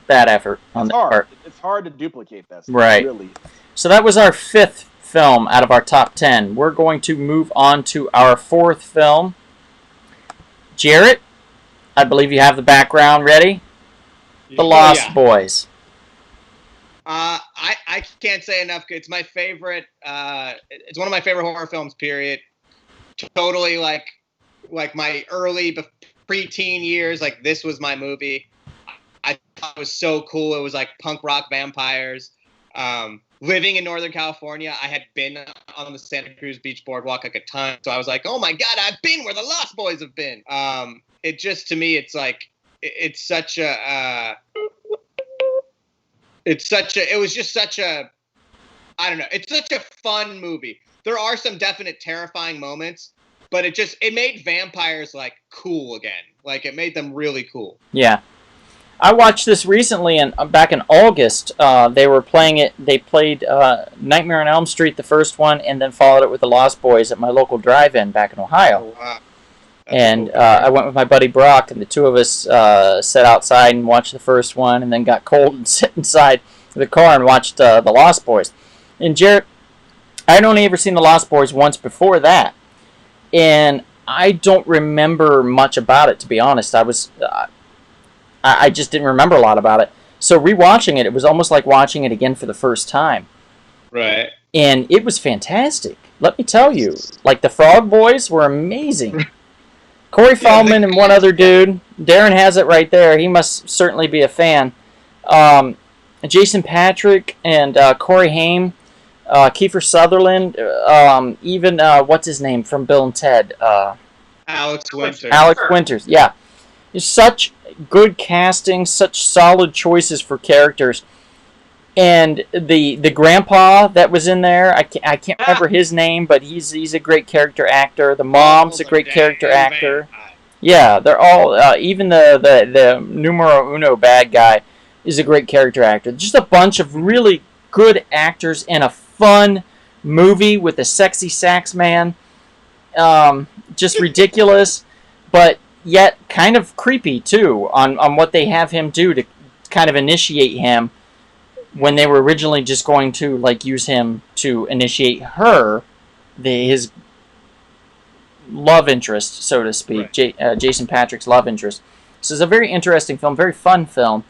Speaker 1: bad effort on their part.
Speaker 3: It's hard to duplicate that stuff,
Speaker 1: right.
Speaker 3: Really.
Speaker 1: So that was our 5th film out of our top 10. We're going to move on to our 4th film. Jarrett, I believe you have the background ready. The Lost Boys.
Speaker 4: I can't say enough. It's my favorite. It's one of my favorite horror films. Period. Totally like my early preteen years. Like, this was my movie. I thought it was so cool. It was like punk rock vampires. Living in Northern California, I had been on the Santa Cruz Beach Boardwalk like a ton. So I was like, oh my God, I've been where the Lost Boys have been. It just, to me, it's like, it's such a. It was just such a. I don't know. It's such a fun movie. There are some definite terrifying moments, but it made vampires like cool again. Like it made them really cool.
Speaker 1: Yeah. I watched this recently, and back in August, they were playing it. They played Nightmare on Elm Street, the first one, and then followed it with The Lost Boys at my local drive-in back in Ohio.
Speaker 4: Oh, wow.
Speaker 1: And I went with my buddy Brock, and the two of us sat outside and watched the first one, and then got cold and sat inside the car and watched The Lost Boys. And Jarrett, I'd only ever seen The Lost Boys once before that, and I don't remember much about it, to be honest. I just didn't remember a lot about it. So rewatching it, it was almost like watching it again for the first time.
Speaker 4: Right.
Speaker 1: And it was fantastic. Let me tell you, like the Frog Boys were amazing. Corey Feldman and one other dude. Darren has it right there. He must certainly be a fan. Jason Patrick and Corey Haim, Kiefer Sutherland, even what's his name from Bill and Ted?
Speaker 4: Alex Winters.
Speaker 1: Alex Winters, yeah. It's such good casting, such solid choices for characters. And the grandpa that was in there, I can't remember his name, but he's a great character actor. The mom's a great character actor. Yeah, they're all, even the numero uno bad guy is a great character actor. Just a bunch of really good actors in a fun movie with a sexy sax man. Just ridiculous, but yet kind of creepy too on what they have him do to kind of initiate him when they were originally just going to like use him to initiate her, his love interest, so to speak, right. Jason Patrick's love interest. So it's a very interesting film, very fun film,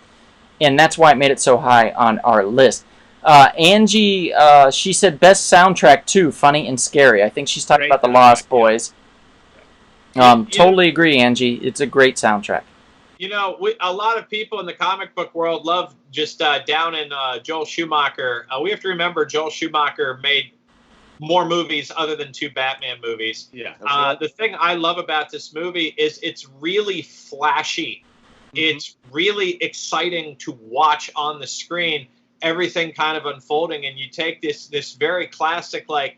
Speaker 1: and that's why it made it so high on our list. Angie, she said best soundtrack too, funny and scary. I think she's talking about The Lost Boys. Totally agree, Angie. It's a great soundtrack.
Speaker 2: You know, a lot of people in the comic book world love just down in Joel Schumacher. We have to remember Joel Schumacher made more movies other than 2 Batman movies.
Speaker 4: Yeah.
Speaker 2: The thing I love about this movie is it's really flashy. Mm-hmm. It's really exciting to watch on the screen, everything kind of unfolding, and you take this very classic, like,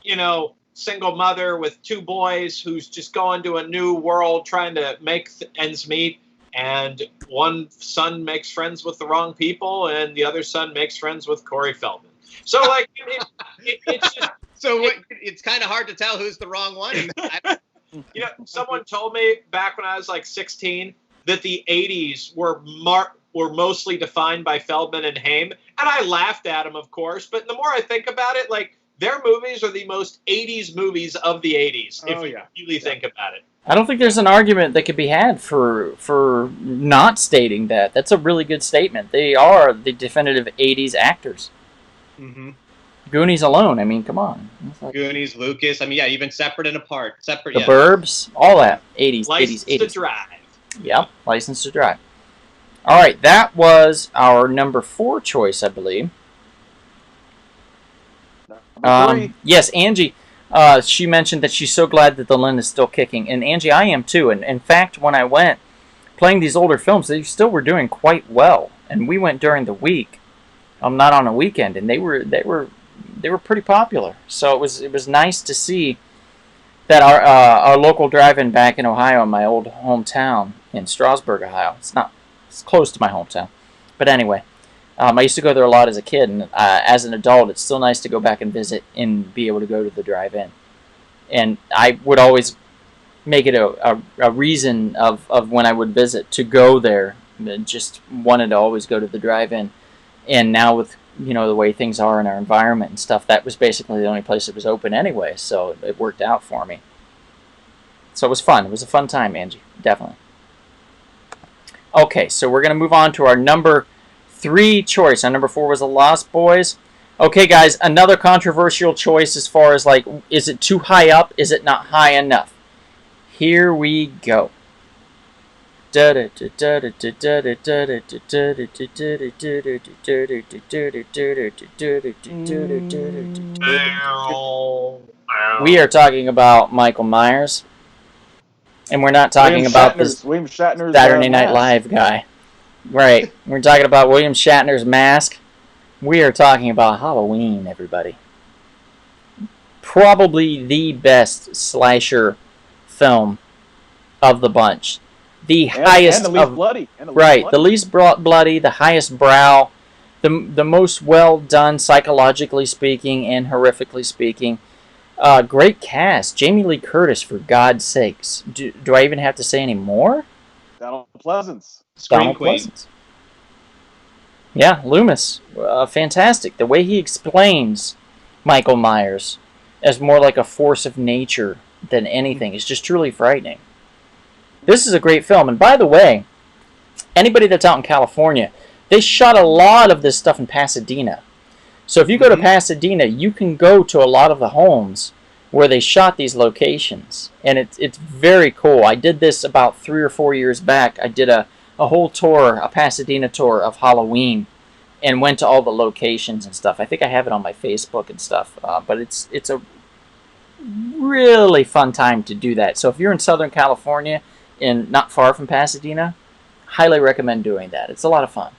Speaker 2: you know, single mother with 2 boys who's just going to a new world trying to make ends meet, and one son makes friends with the wrong people and the other son makes friends with Corey Feldman. So like it's just
Speaker 4: it's kind of hard to tell who's the wrong one.
Speaker 2: You know, someone told me back when I was like 16 that the 80s were mostly defined by Feldman and Haim, and I laughed at him, of course, but the more I think about it, like, their movies are the most 80s movies of the 80s, if you really think about it.
Speaker 1: I don't think there's an argument that could be had for not stating that. That's a really good statement. They are the definitive 80s actors.
Speaker 4: Mm-hmm.
Speaker 1: Goonies alone, I mean, come on.
Speaker 4: Goonies, Lucas, I mean, yeah, even Separate and Apart.
Speaker 1: The Burbs, all that. 80s,
Speaker 2: License
Speaker 1: 80s, 80s.
Speaker 2: to Drive.
Speaker 1: Yep, License to Drive. All right, that was our number 4 choice, I believe. Yes, Angie, she mentioned that she's so glad that the Lynn is still kicking. And Angie, I am too. And in fact, when I went playing these older films, they still were doing quite well. And we went during the week, not on a weekend, and they were pretty popular. So it was nice to see that our local drive-in back in Ohio, my old hometown in Strasburg, Ohio. It's close to my hometown, but anyway. I used to go there a lot as a kid, and as an adult, it's still nice to go back and visit and be able to go to the drive-in. And I would always make it a reason of when I would visit to go there. Just wanted to always go to the drive-in. And now with, you know, the way things are in our environment and stuff, that was basically the only place that was open anyway, so it worked out for me. So it was fun. It was a fun time, Angie. Definitely. Okay, so we're going to move on to our number 3 choice. Our number 4 was The Lost Boys. Okay, guys, another controversial choice as far as, like, is it too high up? Is it not high enough? Here we go. We are talking about Michael Myers. And we're not talking about this
Speaker 3: William Shatner's
Speaker 1: Saturday Night
Speaker 3: mask.
Speaker 1: Live guy. Right.
Speaker 3: William Shatner's
Speaker 1: Saturday Night
Speaker 3: mask.
Speaker 1: Live guy. Right. We're talking about William Shatner's mask. We are talking about Halloween, everybody. Probably the best slasher film of the bunch. The highest
Speaker 3: and the least
Speaker 1: of
Speaker 3: bloody.
Speaker 1: the least bloody, the highest brow, the most well done psychologically speaking and horrifically speaking. Great cast. Jamie Lee Curtis, for God's sakes. Do I even have to say any more?
Speaker 3: Donald Pleasance.
Speaker 4: Scream Queen.
Speaker 1: Pleasance. Yeah, Loomis. Fantastic. The way he explains Michael Myers as more like a force of nature than anything is just truly frightening. This is a great film. And by the way, anybody that's out in California, they shot a lot of this stuff in Pasadena. So if you go to Pasadena, you can go to a lot of the homes where they shot these locations. And it's very cool. I did this about 3 or 4 years back. I did a whole tour, a Pasadena tour of Halloween, and went to all the locations and stuff. I think I have it on my Facebook and stuff. But it's a really fun time to do that. So if you're in Southern California and not far from Pasadena, highly recommend doing that. It's a lot of fun.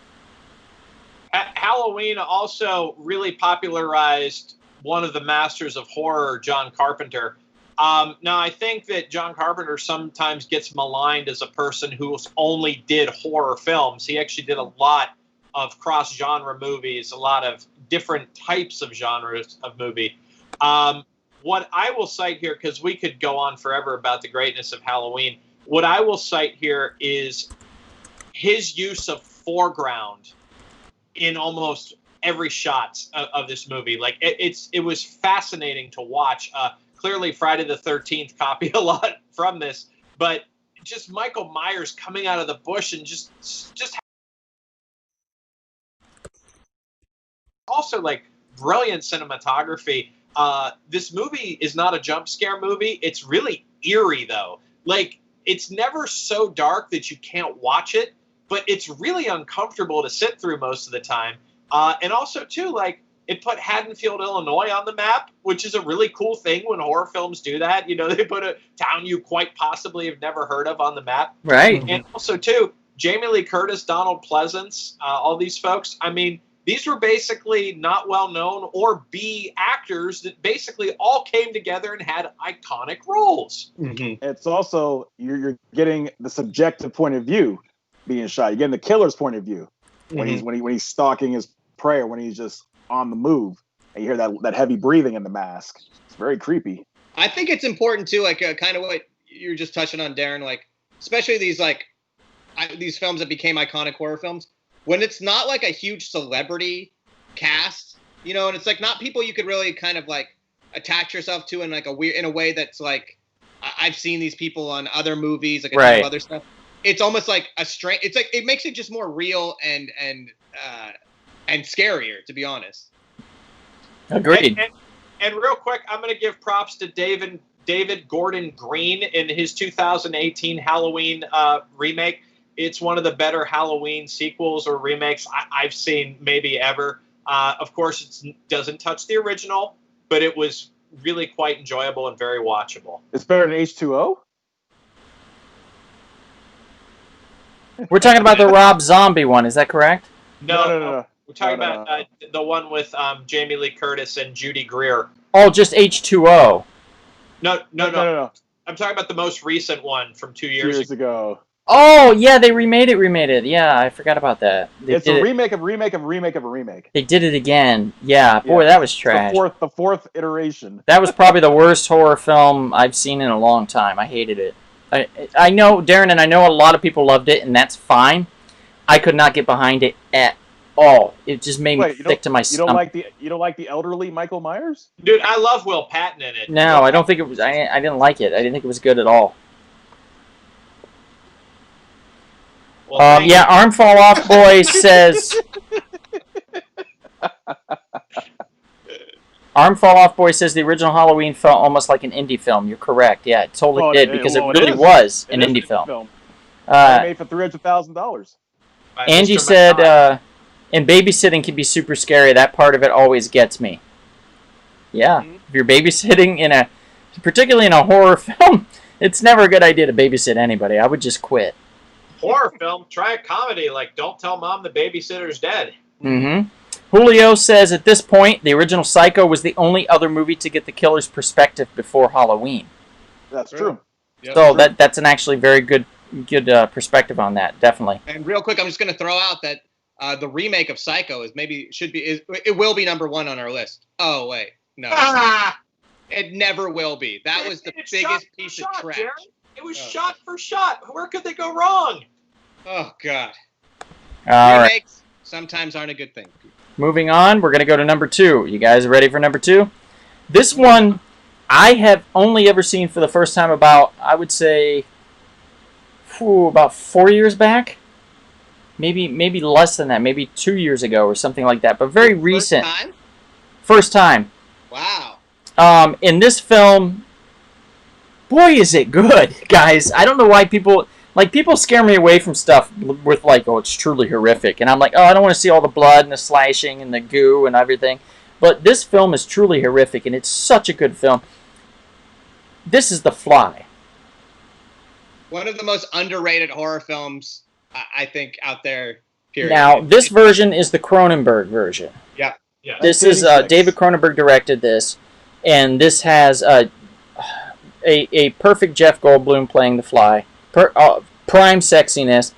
Speaker 2: Halloween also really popularized one of the masters of horror, John Carpenter. Now, I think that John Carpenter sometimes gets maligned as a person who only did horror films. He actually did a lot of cross-genre movies, a lot of different types of genres of movie. What I will cite here, because we could go on forever about the greatness of Halloween, what I will cite here is his use of foreground in almost every shot of this movie. Like it was fascinating to watch. Clearly, Friday the 13th copied a lot from this, but just Michael Myers coming out of the bush and just also like brilliant cinematography. This movie is not a jump scare movie. It's really eerie though. Like it's never so dark that you can't watch it, but it's really uncomfortable to sit through most of the time. And also, too, like, it put Haddonfield, Illinois on the map, which is a really cool thing when horror films do that. You know, they put a town you quite possibly have never heard of on the map.
Speaker 1: Right.
Speaker 2: And also, too, Jamie Lee Curtis, Donald Pleasance, all these folks, I mean, these were basically not well-known or B actors that basically all came together and had iconic roles.
Speaker 4: Mm-hmm.
Speaker 3: It's also, you're getting the subjective point of view being shot. You're getting the killer's point of view when he's stalking his prey, when he's just on the move, and you hear that heavy breathing in the mask. It's very creepy.
Speaker 4: I think it's important too, like kind of what you're just touching on, Darren. Like especially these these films that became iconic horror films, when it's not like a huge celebrity cast, you know, and it's like not people you could really kind of like attach yourself to in like a weird, in a way that's like I've seen these people on other movies, like a ton of other stuff. It's almost like a strange. It's like it makes it just more real and scarier, to be honest.
Speaker 1: Agreed.
Speaker 2: And real quick, I'm going to give props to David Gordon Green in his 2018 Halloween remake. It's one of the better Halloween sequels or remakes I've seen maybe ever. Of course, it doesn't touch the original, but it was really quite enjoyable and very watchable.
Speaker 3: It's better than H2O?
Speaker 1: We're talking about the Rob Zombie one, is that correct?
Speaker 2: No. We're talking about the one with Jamie Lee Curtis and Judy Greer.
Speaker 1: Oh, just H2O.
Speaker 2: No. I'm talking about the most recent one from 2 years
Speaker 3: ago.
Speaker 1: Oh, yeah, they remade it. Yeah, I forgot about that.
Speaker 3: It's a remake of a remake of a remake of a remake.
Speaker 1: They did it again. Yeah, boy, that was trash.
Speaker 3: The fourth iteration.
Speaker 1: That was probably the worst horror film I've seen in a long time. I hated it. I know, Darren, and I know a lot of people loved it, and that's fine. I could not get behind it at all. It just made me sick to my stomach.
Speaker 3: You don't like the elderly Michael Myers?
Speaker 2: Dude, I love Will Patton in it.
Speaker 1: No, I don't think it was. I didn't like it. I didn't think it was good at all.
Speaker 2: Well,
Speaker 1: yeah, Arm Fall Off Boy says. Arm Fall Off Boy says the original Halloween felt almost like an indie film. You're correct. Yeah, it totally did because it really was an indie film.
Speaker 3: Made for $300,000.
Speaker 1: Angie said, and babysitting can be super scary. That part of it always gets me. Yeah, if you're babysitting particularly in a horror film, It's never a good idea to babysit anybody. I would just quit.
Speaker 2: Horror film, try a comedy like Don't Tell Mom the Babysitter's Dead.
Speaker 1: Mm-hmm. Julio says at this point, the original Psycho was the only other movie to get the killer's perspective before Halloween.
Speaker 3: That's true.
Speaker 4: Yep.
Speaker 1: So that's an actually very good perspective on that, definitely.
Speaker 4: And real quick, I'm just going to throw out that the remake of Psycho it will be number 1 on our list. Oh wait, no, it never will be. That was the biggest piece of trash.
Speaker 2: Jerry. It was shot for shot. Where could they go wrong?
Speaker 4: Oh God.
Speaker 1: All
Speaker 4: Remakes
Speaker 1: right.
Speaker 4: sometimes aren't a good thing.
Speaker 1: Moving on, we're going to go to number 2. You guys ready for number 2? This one I have only ever seen for the first time about, I would say, about 4 years back. Maybe less than that. Maybe 2 years ago or something like that. But very recent. First time?
Speaker 4: Wow.
Speaker 1: In this film, boy, is it good, guys. I don't know why people scare me away from stuff with oh, it's truly horrific. And I'm like, oh, I don't want to see all the blood and the slashing and the goo and everything. But this film is truly horrific, and it's such a good film. This is The Fly.
Speaker 4: One of the most underrated horror films, I think, out there, period.
Speaker 1: Now, this version is the Cronenberg version.
Speaker 4: Yeah.
Speaker 2: Yeah.
Speaker 1: This is David Cronenberg directed this, and this has a perfect Jeff Goldblum playing the Fly, prime sexiness,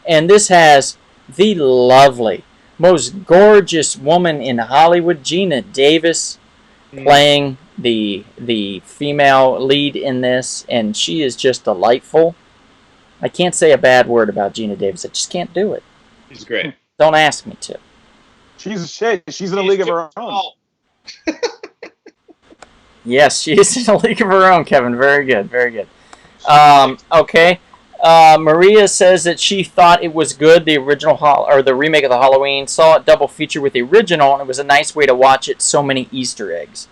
Speaker 1: and this has the lovely, most gorgeous woman in Hollywood, Gina Davis, playing the female lead in this, and she is just delightful. I can't say a bad word about Gina Davis. I just can't do it.
Speaker 4: She's great.
Speaker 1: Don't ask me to.
Speaker 3: She's in a league of her own.
Speaker 1: Yes, she is in a league of her own, Kevin. Very good, very good. Okay. Maria says that she thought it was good, the original or the remake of the Halloween. Saw it double feature with the original, and it was a nice way to watch it. So many Easter eggs.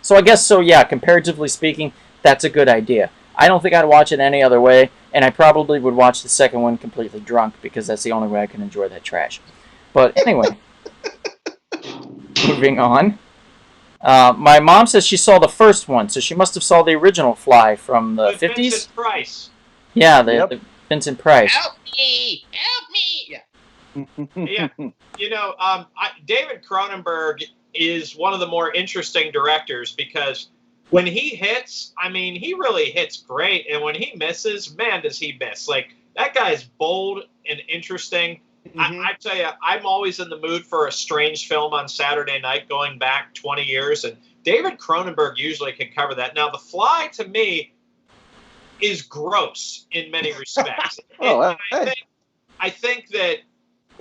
Speaker 1: So I guess so. Yeah, comparatively speaking, that's a good idea. I don't think I'd watch it any other way, and I probably would watch the second one completely drunk because that's the only way I can enjoy that trash. But anyway, moving on. My mom says she saw the first one, so she must have saw the original Fly from the 50s.
Speaker 2: Vincent Price.
Speaker 1: Yeah, the Vincent Price.
Speaker 4: Help me! Help me!
Speaker 2: Yeah. David Cronenberg is one of the more interesting directors because when he hits, he really hits great, and when he misses, man, does he miss. Like, that guy is bold and interesting. Mm-hmm. I tell you, I'm always in the mood for a strange film on Saturday night going back 20 years, and David Cronenberg usually can cover that. Now, The Fly, to me, is gross in many respects. I think that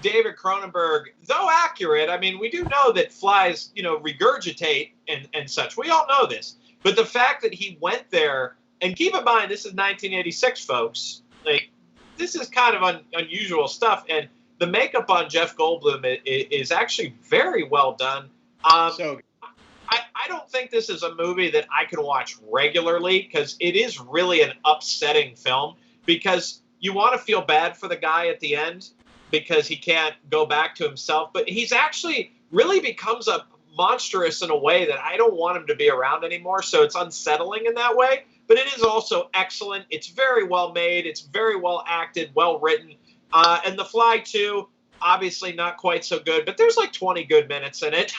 Speaker 2: David Cronenberg, though accurate, we do know that flies, regurgitate and such. We all know this. But the fact that he went there, and keep in mind, this is 1986, folks. Like, this is kind of unusual stuff, and the makeup on Jeff Goldblum is actually very well done. I don't think this is a movie that I can watch regularly because it is really an upsetting film because you want to feel bad for the guy at the end because he can't go back to himself. But he's actually really becomes a monstrous in a way that I don't want him to be around anymore. So it's unsettling in that way. But it is also excellent. It's very well made. It's very well acted, well written. And The Fly 2, obviously not quite so good, but there's like 20 good minutes in it.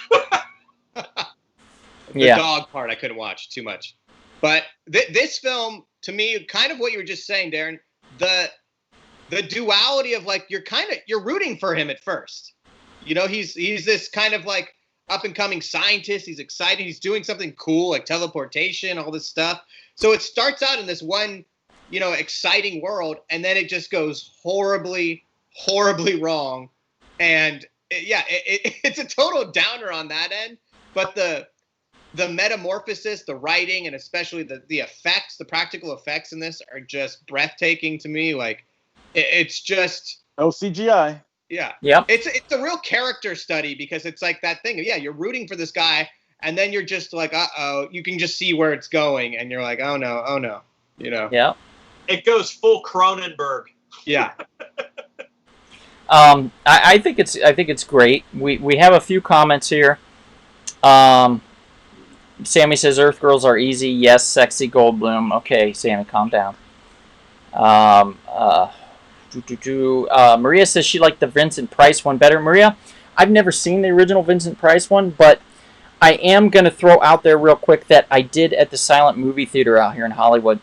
Speaker 4: The dog part I couldn't watch too much. But this film, to me, kind of what you were just saying, Darren, the duality of like you're rooting for him at first. He's this kind of like up and coming scientist. He's excited. He's doing something cool like teleportation, all this stuff. So it starts out in this one, exciting world, and then it just goes horribly, horribly wrong. And it's a total downer on that end. But the metamorphosis, the writing, and especially the effects, the practical effects in this are just breathtaking to me. Like, it's just
Speaker 3: no CGI.
Speaker 4: Yeah.
Speaker 1: Yep.
Speaker 4: It's a real character study because it's like that thing. Yeah, you're rooting for this guy, and then you're just like, uh-oh. You can just see where it's going, and you're like, oh no.
Speaker 1: Yeah.
Speaker 2: It goes full Cronenberg.
Speaker 4: Yeah.
Speaker 1: I think it's great. We have a few comments here. Sammy says Earth Girls are easy. Yes, sexy Goldblum. Okay, Sammy, calm down. Maria says she liked the Vincent Price one better. Maria, I've never seen the original Vincent Price one, but I am going to throw out there real quick that I did at the Silent Movie Theater out here in Hollywood.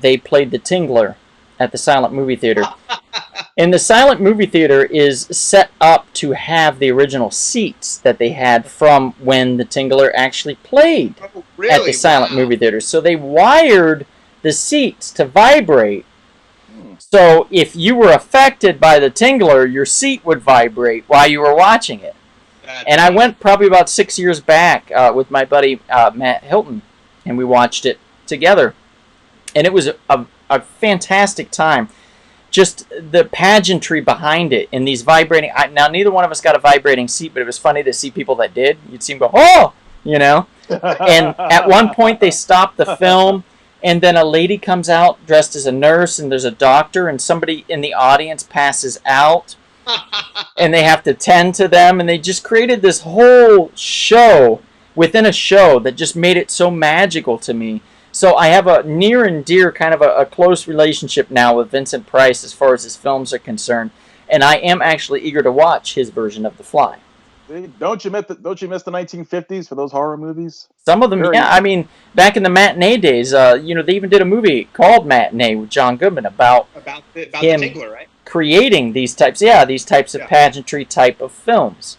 Speaker 1: They played The Tingler at the Silent Movie Theater. And the Silent Movie Theater is set up to have the original seats that they had from when The Tingler actually played at the Silent Movie Theater. So they wired the seats to vibrate. So if you were affected by The Tingler, your seat would vibrate while you were watching it. And I went probably about 6 years back with my buddy Matt Hilton, and we watched it together. And it was a fantastic time. Just the pageantry behind it and these vibrating... now, neither one of us got a vibrating seat, but it was funny to see people that did. You'd see them go, oh! You know? And at one point, they stopped the film, and then a lady comes out dressed as a nurse, and there's a doctor, and somebody in the audience passes out, and they have to tend to them, and they just created this whole show within a show that just made it so magical to me. So I have a near and dear kind of a close relationship now with Vincent Price as far as his films are concerned, and I am actually eager to watch his version of The Fly.
Speaker 3: Don't you miss the 1950s for those horror movies?
Speaker 1: Some of them, yeah. I mean, back in the matinee days, they even did a movie called Matinee with John Goodman about
Speaker 4: him
Speaker 1: the
Speaker 4: Tingler, right?
Speaker 1: Creating these types of pageantry type of films.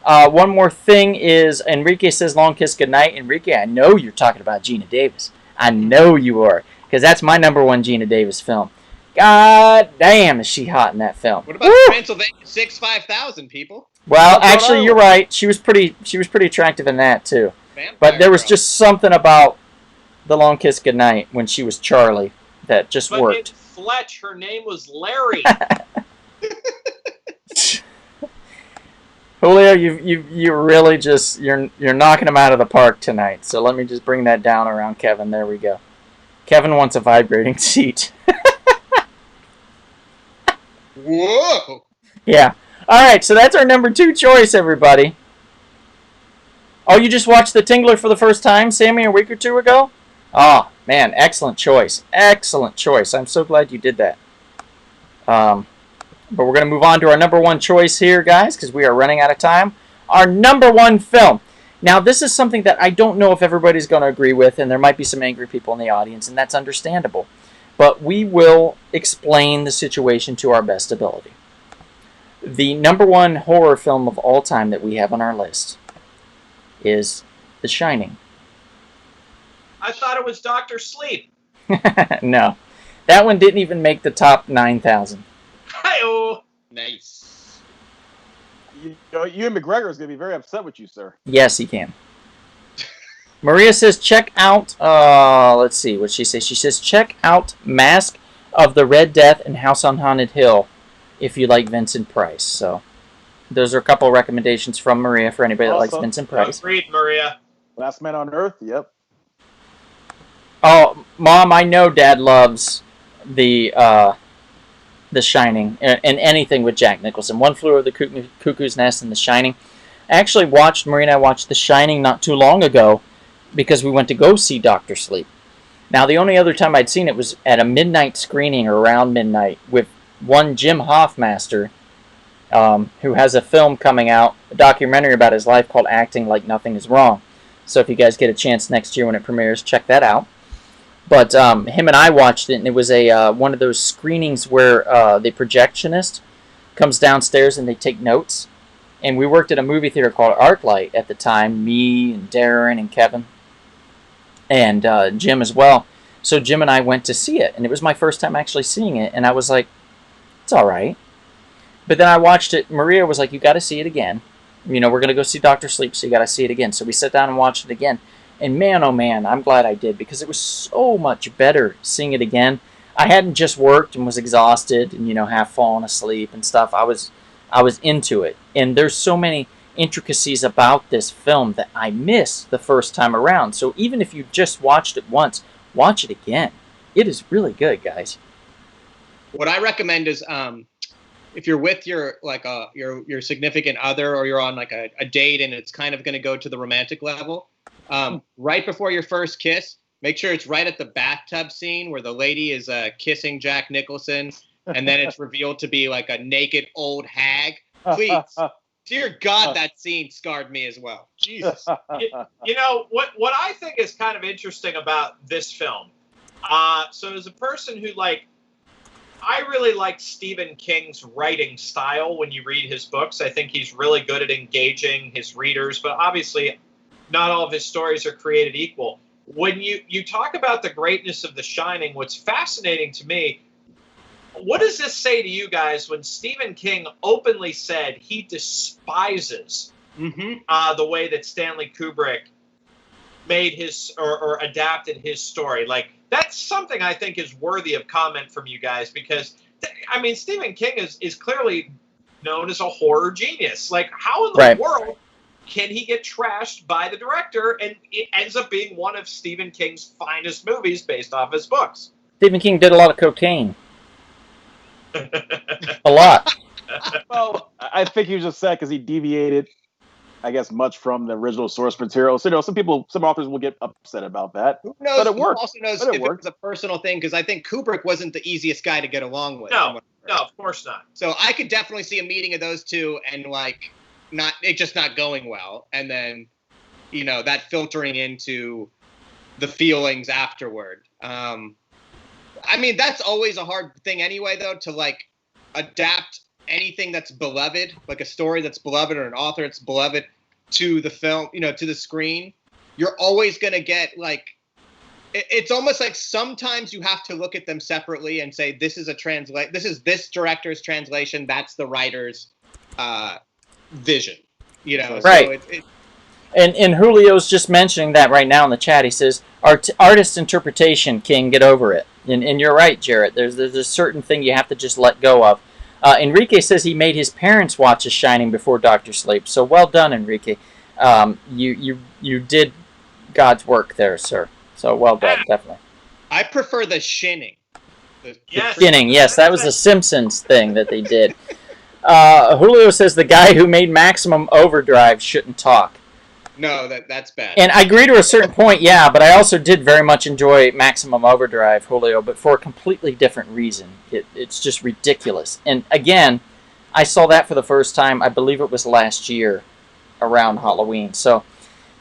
Speaker 1: One more thing is, Enrique says long kiss goodnight. Enrique, I know you're talking about Geena Davis. I know you are, because that's my number one Geena Davis film. God damn, is she hot in that film?
Speaker 4: What about Transylvania 5000 people?
Speaker 1: Well, actually, you're right. She was pretty attractive in that too. But there was just something about the long kiss goodnight when she was Charlie that just worked.
Speaker 2: In Fletch, her name was Larry.
Speaker 1: Julio, you really just you're knocking them out of the park tonight. So let me just bring that down around Kevin. There we go. Kevin wants a vibrating seat.
Speaker 4: Whoa!
Speaker 1: Yeah. All right. So that's our number 2 choice, everybody. Oh, you just watched The Tingler for the first time, Sammy, a week or 2 ago? Oh man, excellent choice. Excellent choice. I'm so glad you did that. But we're going to move on to our number 1 choice here, guys, because we are running out of time. Our number 1 film. Now, this is something that I don't know if everybody's going to agree with, and there might be some angry people in the audience, and that's understandable. But we will explain the situation to our best ability. The number 1 horror film of all time that we have on our list is The Shining.
Speaker 2: I thought it was Dr. Sleep.
Speaker 1: No. That one didn't even make the top 9,000.
Speaker 2: Hi-oh.
Speaker 4: Nice.
Speaker 3: Ewan McGregor is going to be very upset with you, sir.
Speaker 1: Yes, he can. Maria says, check out, let's see what she says. She says, check out Mask of the Red Death and House on Haunted Hill if you like Vincent Price. So, those are a couple of recommendations from Maria for anybody that likes Vincent Price.
Speaker 2: Agreed, Maria.
Speaker 3: Last Man on Earth, yep.
Speaker 1: Oh, Mom, I know Dad loves The Shining and anything with Jack Nicholson. One Flew Over the Cuckoo's Nest and The Shining. Maria and I watched The Shining not too long ago because we went to go see Dr. Sleep. Now, the only other time I'd seen it was at a midnight screening or around midnight with one Jim Hoffmaster, who has a film coming out, a documentary about his life called Acting Like Nothing Is Wrong. So if you guys get a chance next year when it premieres, check that out. But him and I watched it, and it was a one of those screenings where the projectionist comes downstairs and they take notes. And we worked at a movie theater called ArcLight at the time, me and Darren and Kevin and Jim as well. So Jim and I went to see it, and it was my first time actually seeing it, and I was like, it's all right. But then I watched it. Maria was like, you got to see it again. We're going to go see Dr. Sleep, so you got to see it again. So we sat down and watched it again. And man, oh man, I'm glad I did, because it was so much better seeing it again. I hadn't just worked and was exhausted and, half fallen asleep and stuff. I was into it. And there's so many intricacies about this film that I missed the first time around. So even if you just watched it once, watch it again. It is really good, guys.
Speaker 4: What I recommend is if you're with your significant other, or you're on like a date and it's kind of going to go to the romantic level, Right before your first kiss, make sure it's right at the bathtub scene where the lady is kissing Jack Nicholson, and then it's revealed to be like a naked old hag. Please, dear God, that scene scarred me as well. Jesus.
Speaker 2: You know what I think is kind of interesting about this film. So as a person who I really like Stephen King's writing style when you read his books. I think he's really good at engaging his readers, but obviously not all of his stories are created equal. When you talk about the greatness of The Shining, what's fascinating to me, what does this say to you guys when Stephen King openly said he despises the way that Stanley Kubrick made his or adapted his story? Like, that's something I think is worthy of comment from you guys, because I mean, Stephen King is clearly known as a horror genius. Like, how in the world can he get trashed by the director and it ends up being one of Stephen King's finest movies based off his books?
Speaker 1: Stephen King did a lot of cocaine. A lot.
Speaker 3: Well, I think he was just sad because he deviated, I guess, much from the original source material. So, some authors will get upset about that.
Speaker 4: Who knows?
Speaker 3: But it worked.
Speaker 4: Who also knows if it was a personal thing, because I think Kubrick wasn't the easiest guy to get along with.
Speaker 2: No, of course not.
Speaker 4: So I could definitely see a meeting of those two and it not going well, and then that filtering into the feelings afterward. I mean, that's always a hard thing anyway, though, to adapt anything that's beloved, like a story that's beloved or an author that's beloved, to the film, to the screen. You're always going to get it's almost like sometimes you have to look at them separately and say, this is this director's translation, that's the writer's vision,
Speaker 1: Right.
Speaker 4: So
Speaker 1: And Julio's just mentioning that right now in the chat. He says, artist interpretation, King, get over it. And you're right, Jarrett. There's a certain thing you have to just let go of. Enrique says he made his parents watch The Shining before Dr. Sleep. So well done, Enrique. You did God's work there, sir. So well done, definitely.
Speaker 4: I prefer The Shinning.
Speaker 1: Shinning, yes. That was the Simpsons thing that they did. Julio says the guy who made Maximum Overdrive shouldn't talk.
Speaker 4: No, that's bad.
Speaker 1: And I agree to a certain point, yeah, but I also did very much enjoy Maximum Overdrive, Julio, but for a completely different reason. It's just ridiculous. And again, I saw that for the first time, I believe it was last year, around Halloween. So,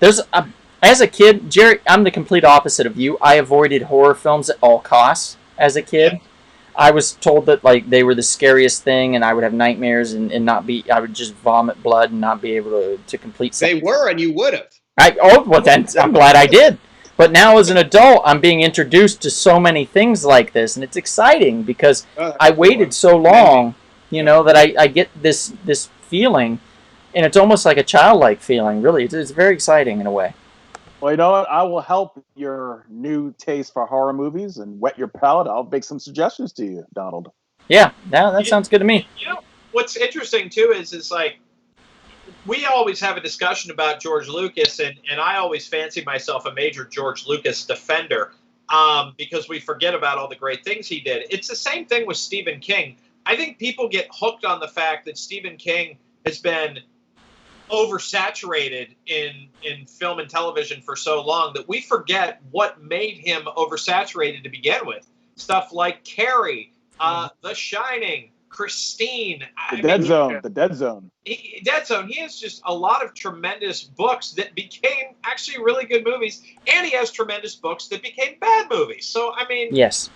Speaker 1: as a kid, Jerry, I'm the complete opposite of you. I avoided horror films at all costs as a kid. Yeah. I was told that they were the scariest thing, and I would have nightmares and I would just vomit blood and not be able to complete something.
Speaker 4: They were, and you would have.
Speaker 1: Well, then I'm glad I did. But now as an adult, I'm being introduced to so many things like this, and it's exciting because I waited so long, that I get this feeling, and it's almost like a childlike feeling, really. It's very exciting in a way.
Speaker 3: Well, you know what? I will help your new taste for horror movies and whet your palate. I'll make some suggestions to you, Donald.
Speaker 1: Yeah, that sounds good to me.
Speaker 2: What's interesting, too, is we always have a discussion about George Lucas, and I always fancy myself a major George Lucas defender because we forget about all the great things he did. It's the same thing with Stephen King. I think people get hooked on the fact that Stephen King has been oversaturated in film and television for so long that we forget what made him oversaturated to begin with. Stuff like Carrie, The Shining, Christine,
Speaker 3: The Dead Zone.
Speaker 2: Dead Zone. He has just a lot of tremendous books that became actually really good movies, and he has tremendous books that became bad movies. So, I mean...
Speaker 1: Yes.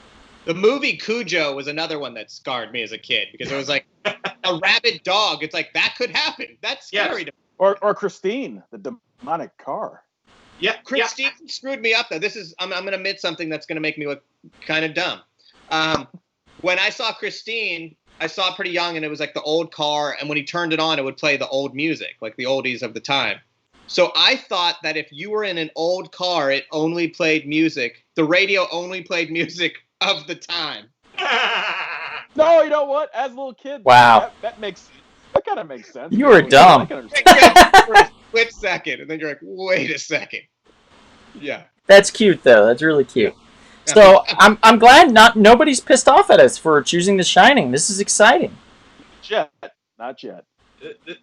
Speaker 4: The movie Cujo was another one that scarred me as a kid because it was like a rabid dog. It's like, that could happen. That's scary.
Speaker 2: Yes.
Speaker 3: Or Christine, the demonic car.
Speaker 2: Yeah,
Speaker 4: Christine screwed me up, though. I'm going to admit something that's going to make me look kind of dumb. When I saw Christine, I saw it pretty young, and it was like the old car, and when he turned it on, it would play the old music, like the oldies of the time. So I thought that if you were in an old car, it only played music. The radio only played music of the time.
Speaker 3: No, you know what? As a little kid,
Speaker 1: wow,
Speaker 3: that kind of makes sense.
Speaker 1: You were dumb.
Speaker 4: For a split second, and then you're like, wait a second. Yeah.
Speaker 1: That's cute, though. That's really cute. So I'm glad nobody's pissed off at us for choosing The Shining. This is exciting.
Speaker 3: Not yet.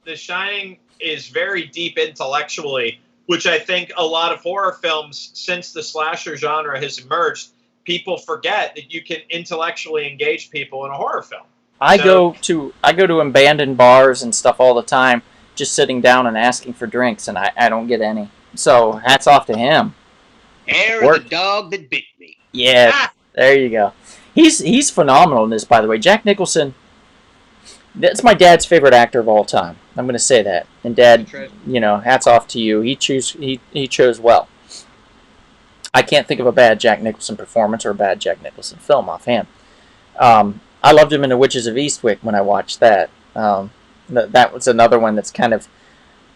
Speaker 2: The Shining is very deep intellectually, which I think a lot of horror films, since the slasher genre has emerged, people forget that you can intellectually engage people in a horror film.
Speaker 1: I go to abandoned bars and stuff all the time, just sitting down and asking for drinks, and I don't get any. So hats off to him.
Speaker 4: Hair of the dog that bit me.
Speaker 1: Yeah, there you go. He's phenomenal in this, by the way. Jack Nicholson. That's my dad's favorite actor of all time. I'm going to say that. And Dad, hats off to you. He chose well. I can't think of a bad Jack Nicholson performance or a bad Jack Nicholson film offhand. I loved him in The Witches of Eastwick when I watched that. That was another one that's kind of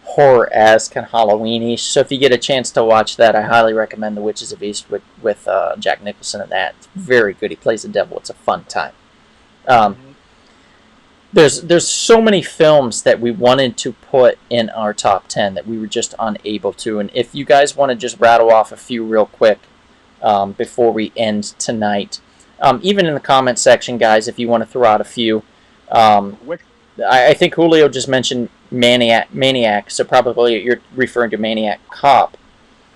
Speaker 1: horror-esque, kind of Halloween-ish. So if you get a chance to watch that, I highly recommend The Witches of Eastwick with Jack Nicholson in that. It's very good. He plays the devil. It's a fun time. There's so many films that we wanted to put in our top 10 that we were just unable to. And if you guys want to just rattle off a few real quick before we end tonight, even in the comment section, guys, if you want to throw out a few. I think Julio just mentioned Maniac, so probably you're referring to Maniac Cop.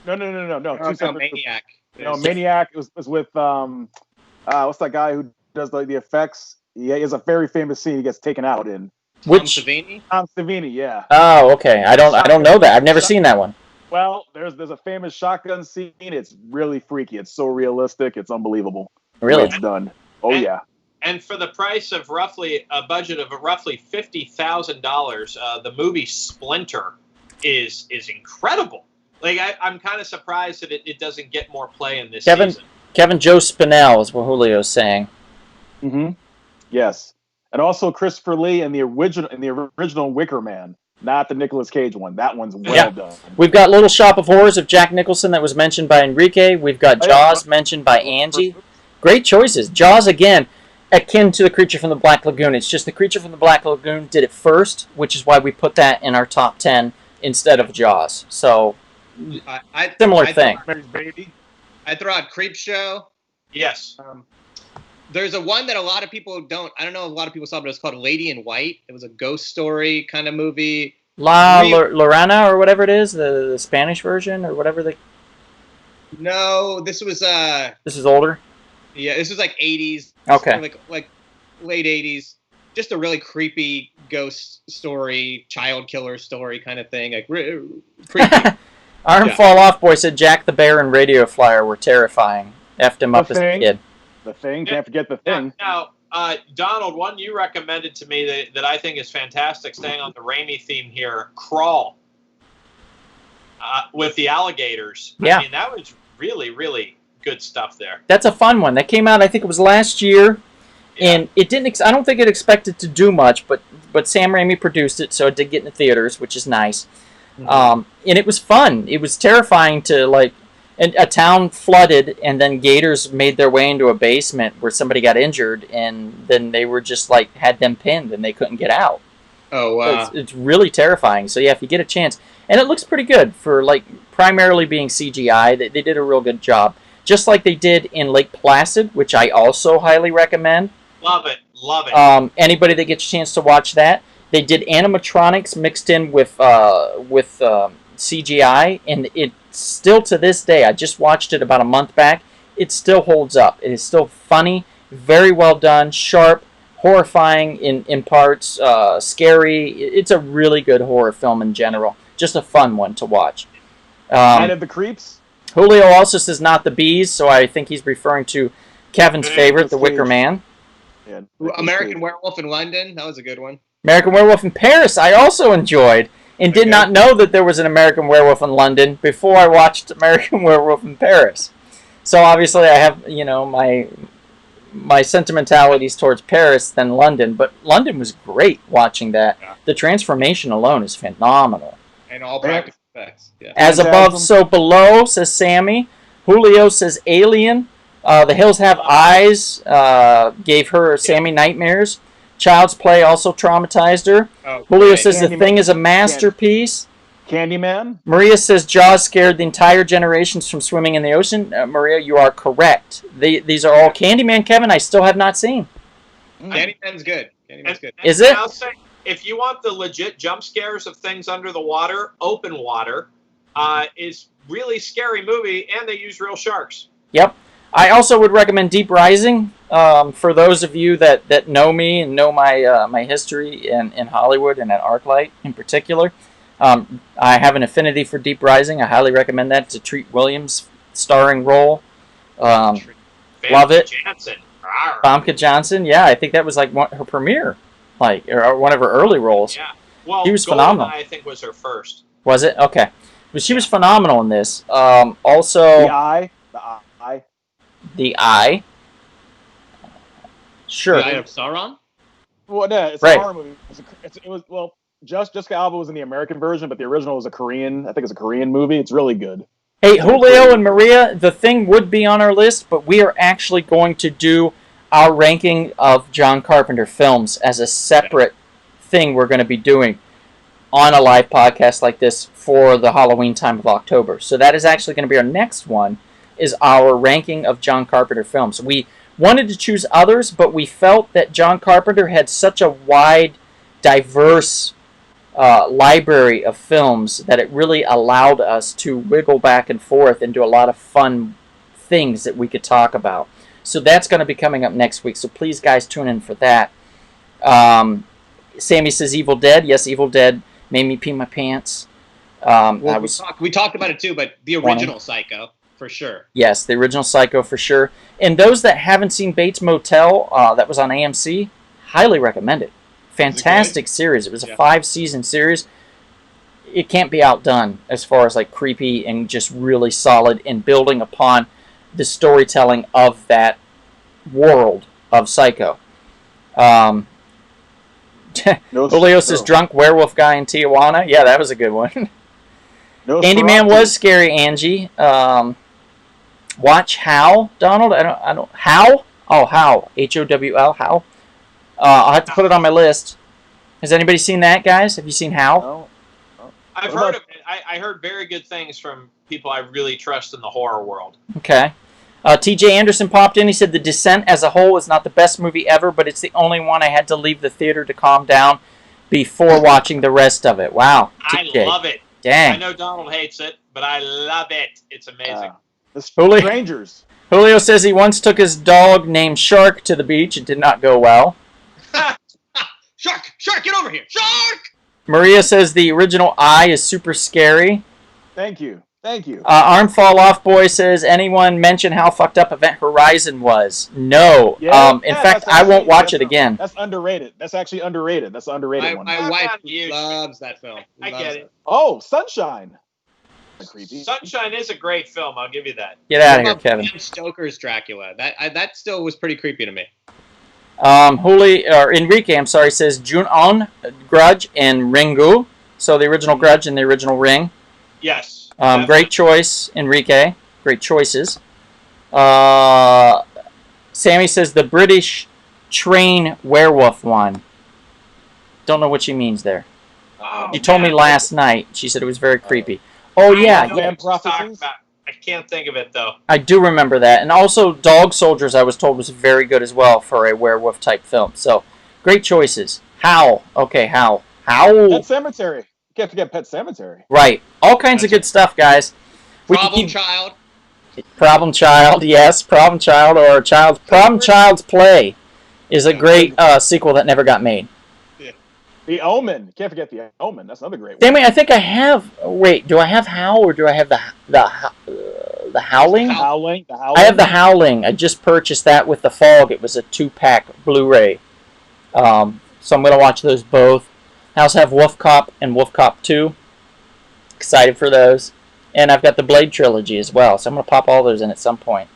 Speaker 3: No.
Speaker 4: Two Maniac.
Speaker 3: No, Maniac was with what's that guy who does the effects? Yeah, he has a very famous scene he gets taken out in.
Speaker 4: Tom Savini?
Speaker 3: Tom Savini, yeah.
Speaker 1: Oh, okay. I don't know that. I've never seen that one.
Speaker 3: Well, there's a famous shotgun scene. It's really freaky. It's so realistic. It's unbelievable.
Speaker 1: Really?
Speaker 3: It's done. Oh, yeah.
Speaker 2: And for the price of a budget of roughly $50,000, the movie Splinter is incredible. Like I'm kind of surprised that it doesn't get more play in this season.
Speaker 1: Kevin Joe Spinell is what Julio's saying.
Speaker 3: Mm-hmm. Yes, and also Christopher Lee in the original Wicker Man, not the Nicolas Cage one. That one's well done.
Speaker 1: We've got Little Shop of Horrors of Jack Nicholson that was mentioned by Enrique. We've got Jaws mentioned by Angie. Great choices. Jaws, again, akin to The Creature from the Black Lagoon. It's just The Creature from the Black Lagoon did it first, which is why we put that in our top 10 instead of Jaws. So, similar thing.
Speaker 4: I'd throw out Creepshow.
Speaker 2: Yes.
Speaker 4: There's a one that a lot of people don't. I don't know if a lot of people saw, but it was called Lady in White. It was a ghost story kind of movie.
Speaker 1: La Llorona or whatever it is, the Spanish version or whatever the.
Speaker 4: No, this was.
Speaker 1: This is older.
Speaker 4: Yeah, this was like 80s.
Speaker 1: Okay.
Speaker 4: Like late 80s. Just a really creepy ghost story, child killer story kind of thing. Like creepy.
Speaker 1: Arm Fall Off Boy said Jack the Bear and Radio Flyer were terrifying. Effed him up as a kid.
Speaker 3: The Thing, can't forget The Thing.
Speaker 2: Now, Donald, one you recommended to me that I think is fantastic, staying on the Raimi theme here, Crawl, with the alligators.
Speaker 1: Yeah.
Speaker 2: I mean, that was really, really good stuff there.
Speaker 1: That's a fun one. That came out, I think it was last year, and it didn't. I don't think it expected to do much, but Sam Raimi produced it, so it did get into theaters, which is nice. Mm-hmm. And it was fun. It was terrifying to and a town flooded, and then gators made their way into a basement where somebody got injured, and then they were just had them pinned, and they couldn't get out.
Speaker 4: Oh wow!
Speaker 1: So it's really terrifying. So yeah, if you get a chance, and it looks pretty good for primarily being CGI. They did a real good job, just like they did in Lake Placid, which I also highly recommend.
Speaker 2: Love it.
Speaker 1: Anybody that gets a chance to watch that, they did animatronics mixed in with CGI, and it still to this day, I just watched it about a month back, it still holds up. It is still funny, very well done, sharp, horrifying in parts, scary. It's a really good horror film in general. Just a fun one to watch.
Speaker 3: Night of the Creeps?
Speaker 1: Julio also says Not the Bees, so I think he's referring to Kevin's favorite, The Wicker Man.
Speaker 3: Yeah,
Speaker 4: American Werewolf in London, that was a good one.
Speaker 1: American Werewolf in Paris, I also enjoyed. And did not know that there was an American Werewolf in London before I watched American Werewolf in Paris. So obviously I have, my sentimentalities towards Paris than London. But London was great watching that. Yeah. The transformation alone is phenomenal.
Speaker 4: And all practical effects. Yeah.
Speaker 1: As above, so below, says Sammy. Julio says Alien. The Hills Have Eyes gave her Sammy nightmares. Child's Play also traumatized her. Oh, Julio says The Thing is a masterpiece.
Speaker 3: Candyman.
Speaker 1: Maria says Jaws scared the entire generations from swimming in the ocean. Maria, you are correct. These are all Candyman, Kevin, I still have not seen.
Speaker 4: Candyman's good.
Speaker 1: Is it?
Speaker 2: I'll say, if you want the legit jump scares of things under the water, open water, is really scary movie, and they use real sharks.
Speaker 1: Yep. I also would recommend Deep Rising for those of you that know me and know my history in Hollywood and at ArcLight in particular. I have an affinity for Deep Rising. I highly recommend that. It's a Treat Williams starring role. Love it.
Speaker 2: Jansen.
Speaker 1: Famke Johnson. Yeah, I think that was like her premiere, or one of her early roles.
Speaker 2: Yeah. Well,
Speaker 1: she was phenomenal.
Speaker 2: I think was her first.
Speaker 1: Was it? Okay. But she was phenomenal in this. Also,
Speaker 3: The Eye.
Speaker 1: The Eye. Sure.
Speaker 4: The Eye of Sauron?
Speaker 3: Well, no, it's
Speaker 1: Right.
Speaker 3: a horror movie. Jessica Alba was in the American version, but the original was I think it's a Korean movie. It's really good.
Speaker 1: Hey, Julio and Maria, the thing would be on our list, but we are actually going to do our ranking of John Carpenter films as a separate thing we're going to be doing on a live podcast like this for the Halloween time of October. So that is actually going to be our next one, is our ranking of John Carpenter films. We wanted to choose others, but we felt that John Carpenter had such a wide, diverse library of films that it really allowed us to wiggle back and forth and do a lot of fun things that we could talk about. So that's going to be coming up next week. So please, guys, tune in for that. Sammy says Evil Dead. Yes, Evil Dead made me pee my pants.
Speaker 4: We talked about it too, but the original Psycho, for sure.
Speaker 1: Yes, the original Psycho for sure. And those that haven't seen Bates Motel, that was on AMC, highly recommend it. Fantastic series. It was a 5-season series. It can't be outdone as far as like creepy and just really solid in building upon the storytelling of that world of Psycho. Julio says drunk werewolf guy in Tijuana. Yeah, that was a good one. Candyman was scary, Angie. Watch How, Donald. I don't. How? Oh, How. Howl. How? I'll have to put it on my list. Has anybody seen that, guys? Have you seen How?
Speaker 3: No.
Speaker 2: I've heard of it. I heard very good things from people I really trust in the horror world.
Speaker 1: Okay. TJ Anderson popped in. He said The Descent as a whole is not the best movie ever, but it's the only one I had to leave the theater to calm down before watching the rest of it. Wow. TJ.
Speaker 2: I love it.
Speaker 1: Dang.
Speaker 2: I know Donald hates it, but I love it. It's amazing.
Speaker 3: The Strangers.
Speaker 1: Julio says he once took his dog named Shark to the beach. It did not go well.
Speaker 4: Shark, get over here! Shark!
Speaker 1: Maria says the original Eye is super scary.
Speaker 3: Thank you.
Speaker 1: Arm Fall Off Boy says, anyone mention how fucked up Event Horizon was? No. In fact, I won't watch it again.
Speaker 3: That's underrated. That's actually underrated. That's an underrated one.
Speaker 4: My wife loves that film.
Speaker 2: I get it.
Speaker 3: Oh, Sunshine. Creepy.
Speaker 2: Sunshine is a great film. I'll give you that.
Speaker 1: Get out of here, Kevin.
Speaker 4: Bram Stoker's Dracula. That still was pretty creepy to me.
Speaker 1: Enrique, I'm sorry, says Jun-on, Grudge, and Ringu. So the original Grudge and the original Ring.
Speaker 2: Yes.
Speaker 1: Great choice, Enrique. Great choices. Sammy says the British train werewolf one. Don't know what she means there.
Speaker 2: Oh,
Speaker 1: you told me last night. She said it was very creepy. Oh, yeah.
Speaker 2: I can't think of it, though.
Speaker 1: I do remember that. And also Dog Soldiers, I was told, was very good as well for a werewolf-type film. So, great choices. How? Okay, How?
Speaker 3: Pet Cemetery. You can't forget Pet Cemetery.
Speaker 1: Right. All kinds of good stuff, guys.
Speaker 4: Child.
Speaker 1: Problem Child, yes. Problem Child or Problem Child's Play is a great sequel that never got made.
Speaker 3: The Omen. Can't forget The Omen. That's another great one.
Speaker 1: Damn it, I think I have... Wait, do I have Howl or do I have the Howling?
Speaker 3: The Howling.
Speaker 1: I have the Howling. I just purchased that with The Fog. It was a 2-pack Blu-ray. So I'm going to watch those both. I also have Wolf Cop and Wolf Cop 2. Excited for those. And I've got the Blade trilogy as well. So I'm going to pop all those in at some point.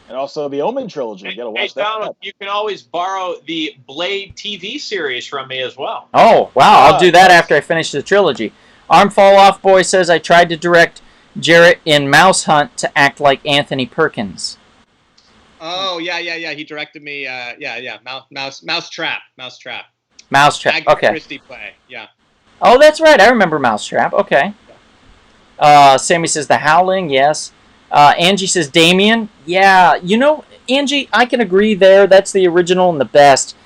Speaker 3: And also the Omen trilogy. You got to watch that.
Speaker 2: Donald, you can always borrow the Blade TV series from me as well.
Speaker 1: Oh, wow. I'll do that after I finish the trilogy. Arm Fall Off Boy says, I tried to direct Jarrett in Mouse Hunt to act like Anthony Perkins.
Speaker 4: Oh, yeah. He directed me, Mouse Trap.
Speaker 1: Mousetrap,
Speaker 4: Agatha
Speaker 1: okay.
Speaker 4: Christie play, yeah.
Speaker 1: Oh, that's right. I remember Mousetrap. Okay. Sammy says The Howling, yes. Angie says Damien. Yeah, Angie, I can agree there. That's the original and the best.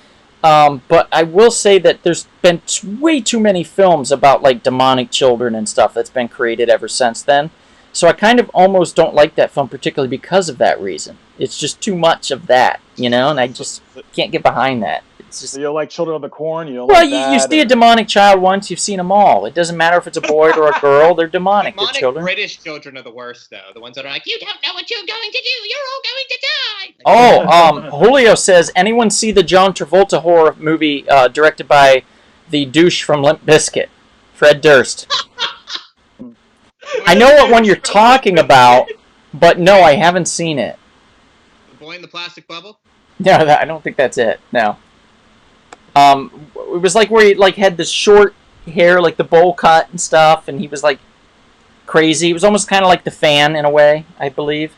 Speaker 1: But I will say that there's been way too many films about like demonic children and stuff that's been created ever since then. So I kind of almost don't like that film particularly because of that reason. It's just too much of that, and I just can't get behind that. It's just,
Speaker 3: So you don't like Children of the Corn? You don't
Speaker 1: well,
Speaker 3: like that?
Speaker 1: you see a demonic child once, you've seen them all. It doesn't matter if it's a boy or a girl; they're demonic. They're children.
Speaker 4: British children are the worst, though. The ones that are like, "You don't know what you're going to do. You're all going to die."
Speaker 1: Julio says, anyone see the John Travolta horror movie directed by the douche from Limp Bizkit, Fred Durst? I know what one you're talking about, but no, I haven't seen it.
Speaker 4: The Boy in the Plastic Bubble?
Speaker 1: No, I don't think that's it. No. It was like where he like had the short hair, like the bowl cut and stuff, and he was like crazy. It was almost kind of like The Fan in a way, I believe.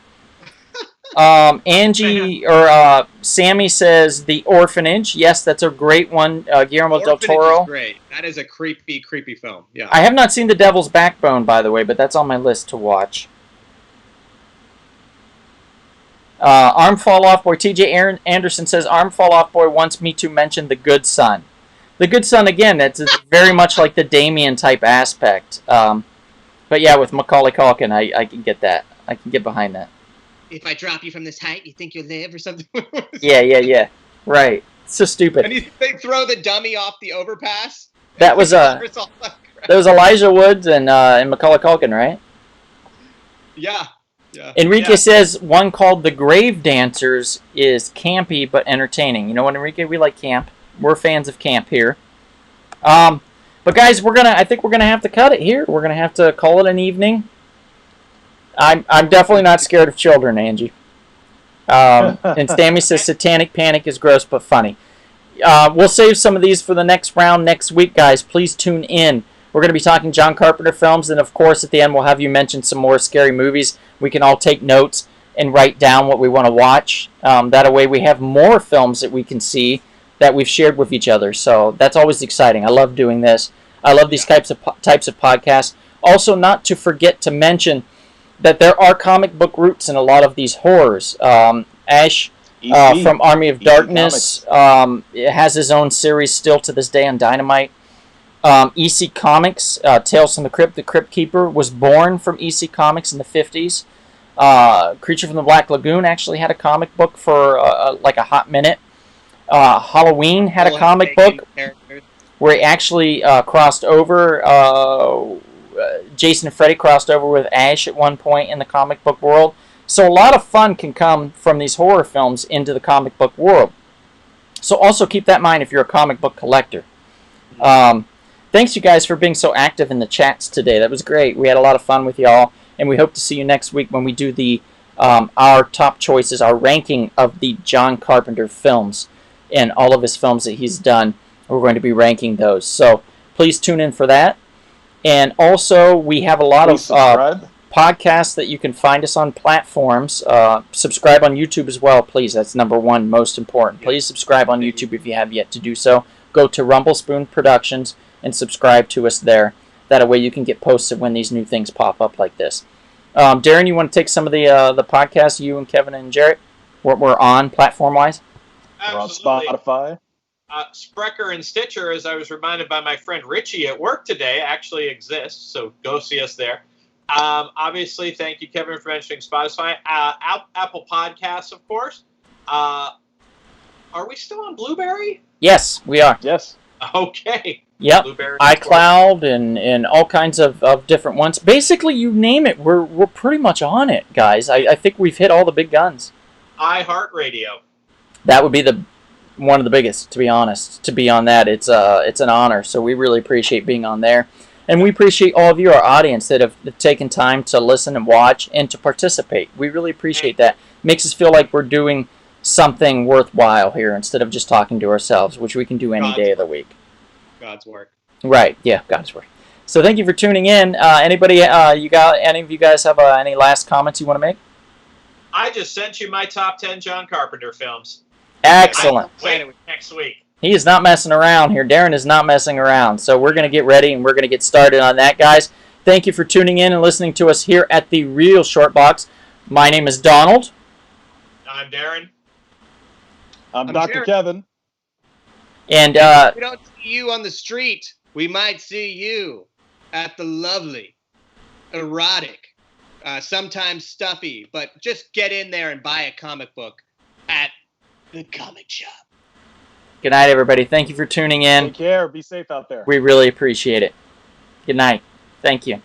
Speaker 1: Angie or Sammy says The Orphanage. Yes, that's a great one. Guillermo del Toro.
Speaker 4: Is great. That is a creepy, creepy film. Yeah.
Speaker 1: I have not seen The Devil's Backbone, by the way, but that's on my list to watch. Arm Fall Off Boy. TJ Anderson says Arm Fall Off Boy wants me to mention The Good Son. The Good Son, again, that's very much like the Damien type aspect. But yeah, with Macaulay Culkin, I can get that. I can get behind that.
Speaker 4: If I drop you from this height, you think you'll live or something?
Speaker 1: Yeah. Right. It's so stupid.
Speaker 4: And they throw the dummy off the overpass.
Speaker 1: That was Elijah Woods and Macaulay Culkin, right?
Speaker 4: Yeah.
Speaker 1: Enrique says one called The Grave Dancers is campy but entertaining. You know what, Enrique? We like camp. We're fans of camp here. But guys, I think we're gonna have to cut it here. We're gonna have to call it an evening. I'm definitely not scared of children, Angie. And Stammy says Satanic Panic is gross but funny. We'll save some of these for the next round next week, guys. Please tune in. We're going to be talking John Carpenter films, and of course, at the end, we'll have you mention some more scary movies. We can all take notes and write down what we want to watch. That way, we have more films that we can see that we've shared with each other. So that's always exciting. I love doing this. I love these types of podcasts. Also, not to forget to mention that there are comic book roots in a lot of these horrors. Ash from Army of Darkness has his own series still to this day on Dynamite. EC Comics, Tales from the Crypt Keeper, was born from EC Comics in the 50s. Creature from the Black Lagoon actually had a comic book for like a hot minute. Halloween had a comic book where he actually crossed over. Jason and Freddy crossed over with Ash at one point in the comic book world. So a lot of fun can come from these horror films into the comic book world. So also keep that in mind if you're a comic book collector. Thanks you guys for being so active in the chats today. That was great. We had a lot of fun with y'all, and we hope to see you next week when we do the our top choices, our ranking of the John Carpenter films and all of his films that he's done. We're going to be ranking those. So please tune in for that. And also, we have a lot of podcasts that you can find us on platforms. Subscribe on YouTube as well, please. That's number one, most important. Please subscribe on YouTube if you have yet to do so. Go to Rumble Spoon Productions and subscribe to us there. That way you can get posted when these new things pop up like this. Darren, you want to take some of the podcasts, you and Kevin and Jarrett, we're on platform-wise?
Speaker 3: We're on Spotify.
Speaker 2: Sprecher and Stitcher, as I was reminded by my friend Richie at work today, actually exists, so go see us there. Obviously, thank you, Kevin, for mentioning Spotify. Apple Podcasts, of course. Are we still on Blueberry?
Speaker 1: Yes, we are.
Speaker 3: Yes.
Speaker 2: Okay.
Speaker 1: Yep. iCloud and all kinds of different ones. Basically, you name it, we're pretty much on it, guys. I think we've hit all the big guns.
Speaker 2: iHeartRadio.
Speaker 1: That would be one of the biggest, to be honest. To be on that, it's an honor. So we really appreciate being on there. And we appreciate all of you, our audience, that have taken time to listen and watch and to participate. We really appreciate that. Makes us feel like we're doing something worthwhile here instead of just talking to ourselves, which we can do any day of the week.
Speaker 4: God's work.
Speaker 1: Right, yeah, God's work. So thank you for tuning in. Any of you guys have any last comments you want to make?
Speaker 2: I just sent you my top 10 John Carpenter films.
Speaker 1: Excellent.
Speaker 2: Wait next week.
Speaker 1: He is not messing around here. Darren is not messing around. So we're going to get ready and we're going to get started on that, guys. Thank you for tuning in and listening to us here at the Real Short Box. My name is Donald.
Speaker 2: I'm Darren.
Speaker 3: I'm Dr.
Speaker 4: Jared.
Speaker 3: Kevin.
Speaker 1: And
Speaker 4: If we don't see you on the street, we might see you at the lovely, erotic, sometimes stuffy, but just get in there and buy a comic book at the comic shop.
Speaker 1: good night, everybody. Thank you for tuning in.
Speaker 3: Take care. Be safe out there.
Speaker 1: We really appreciate it. Good night. Thank you.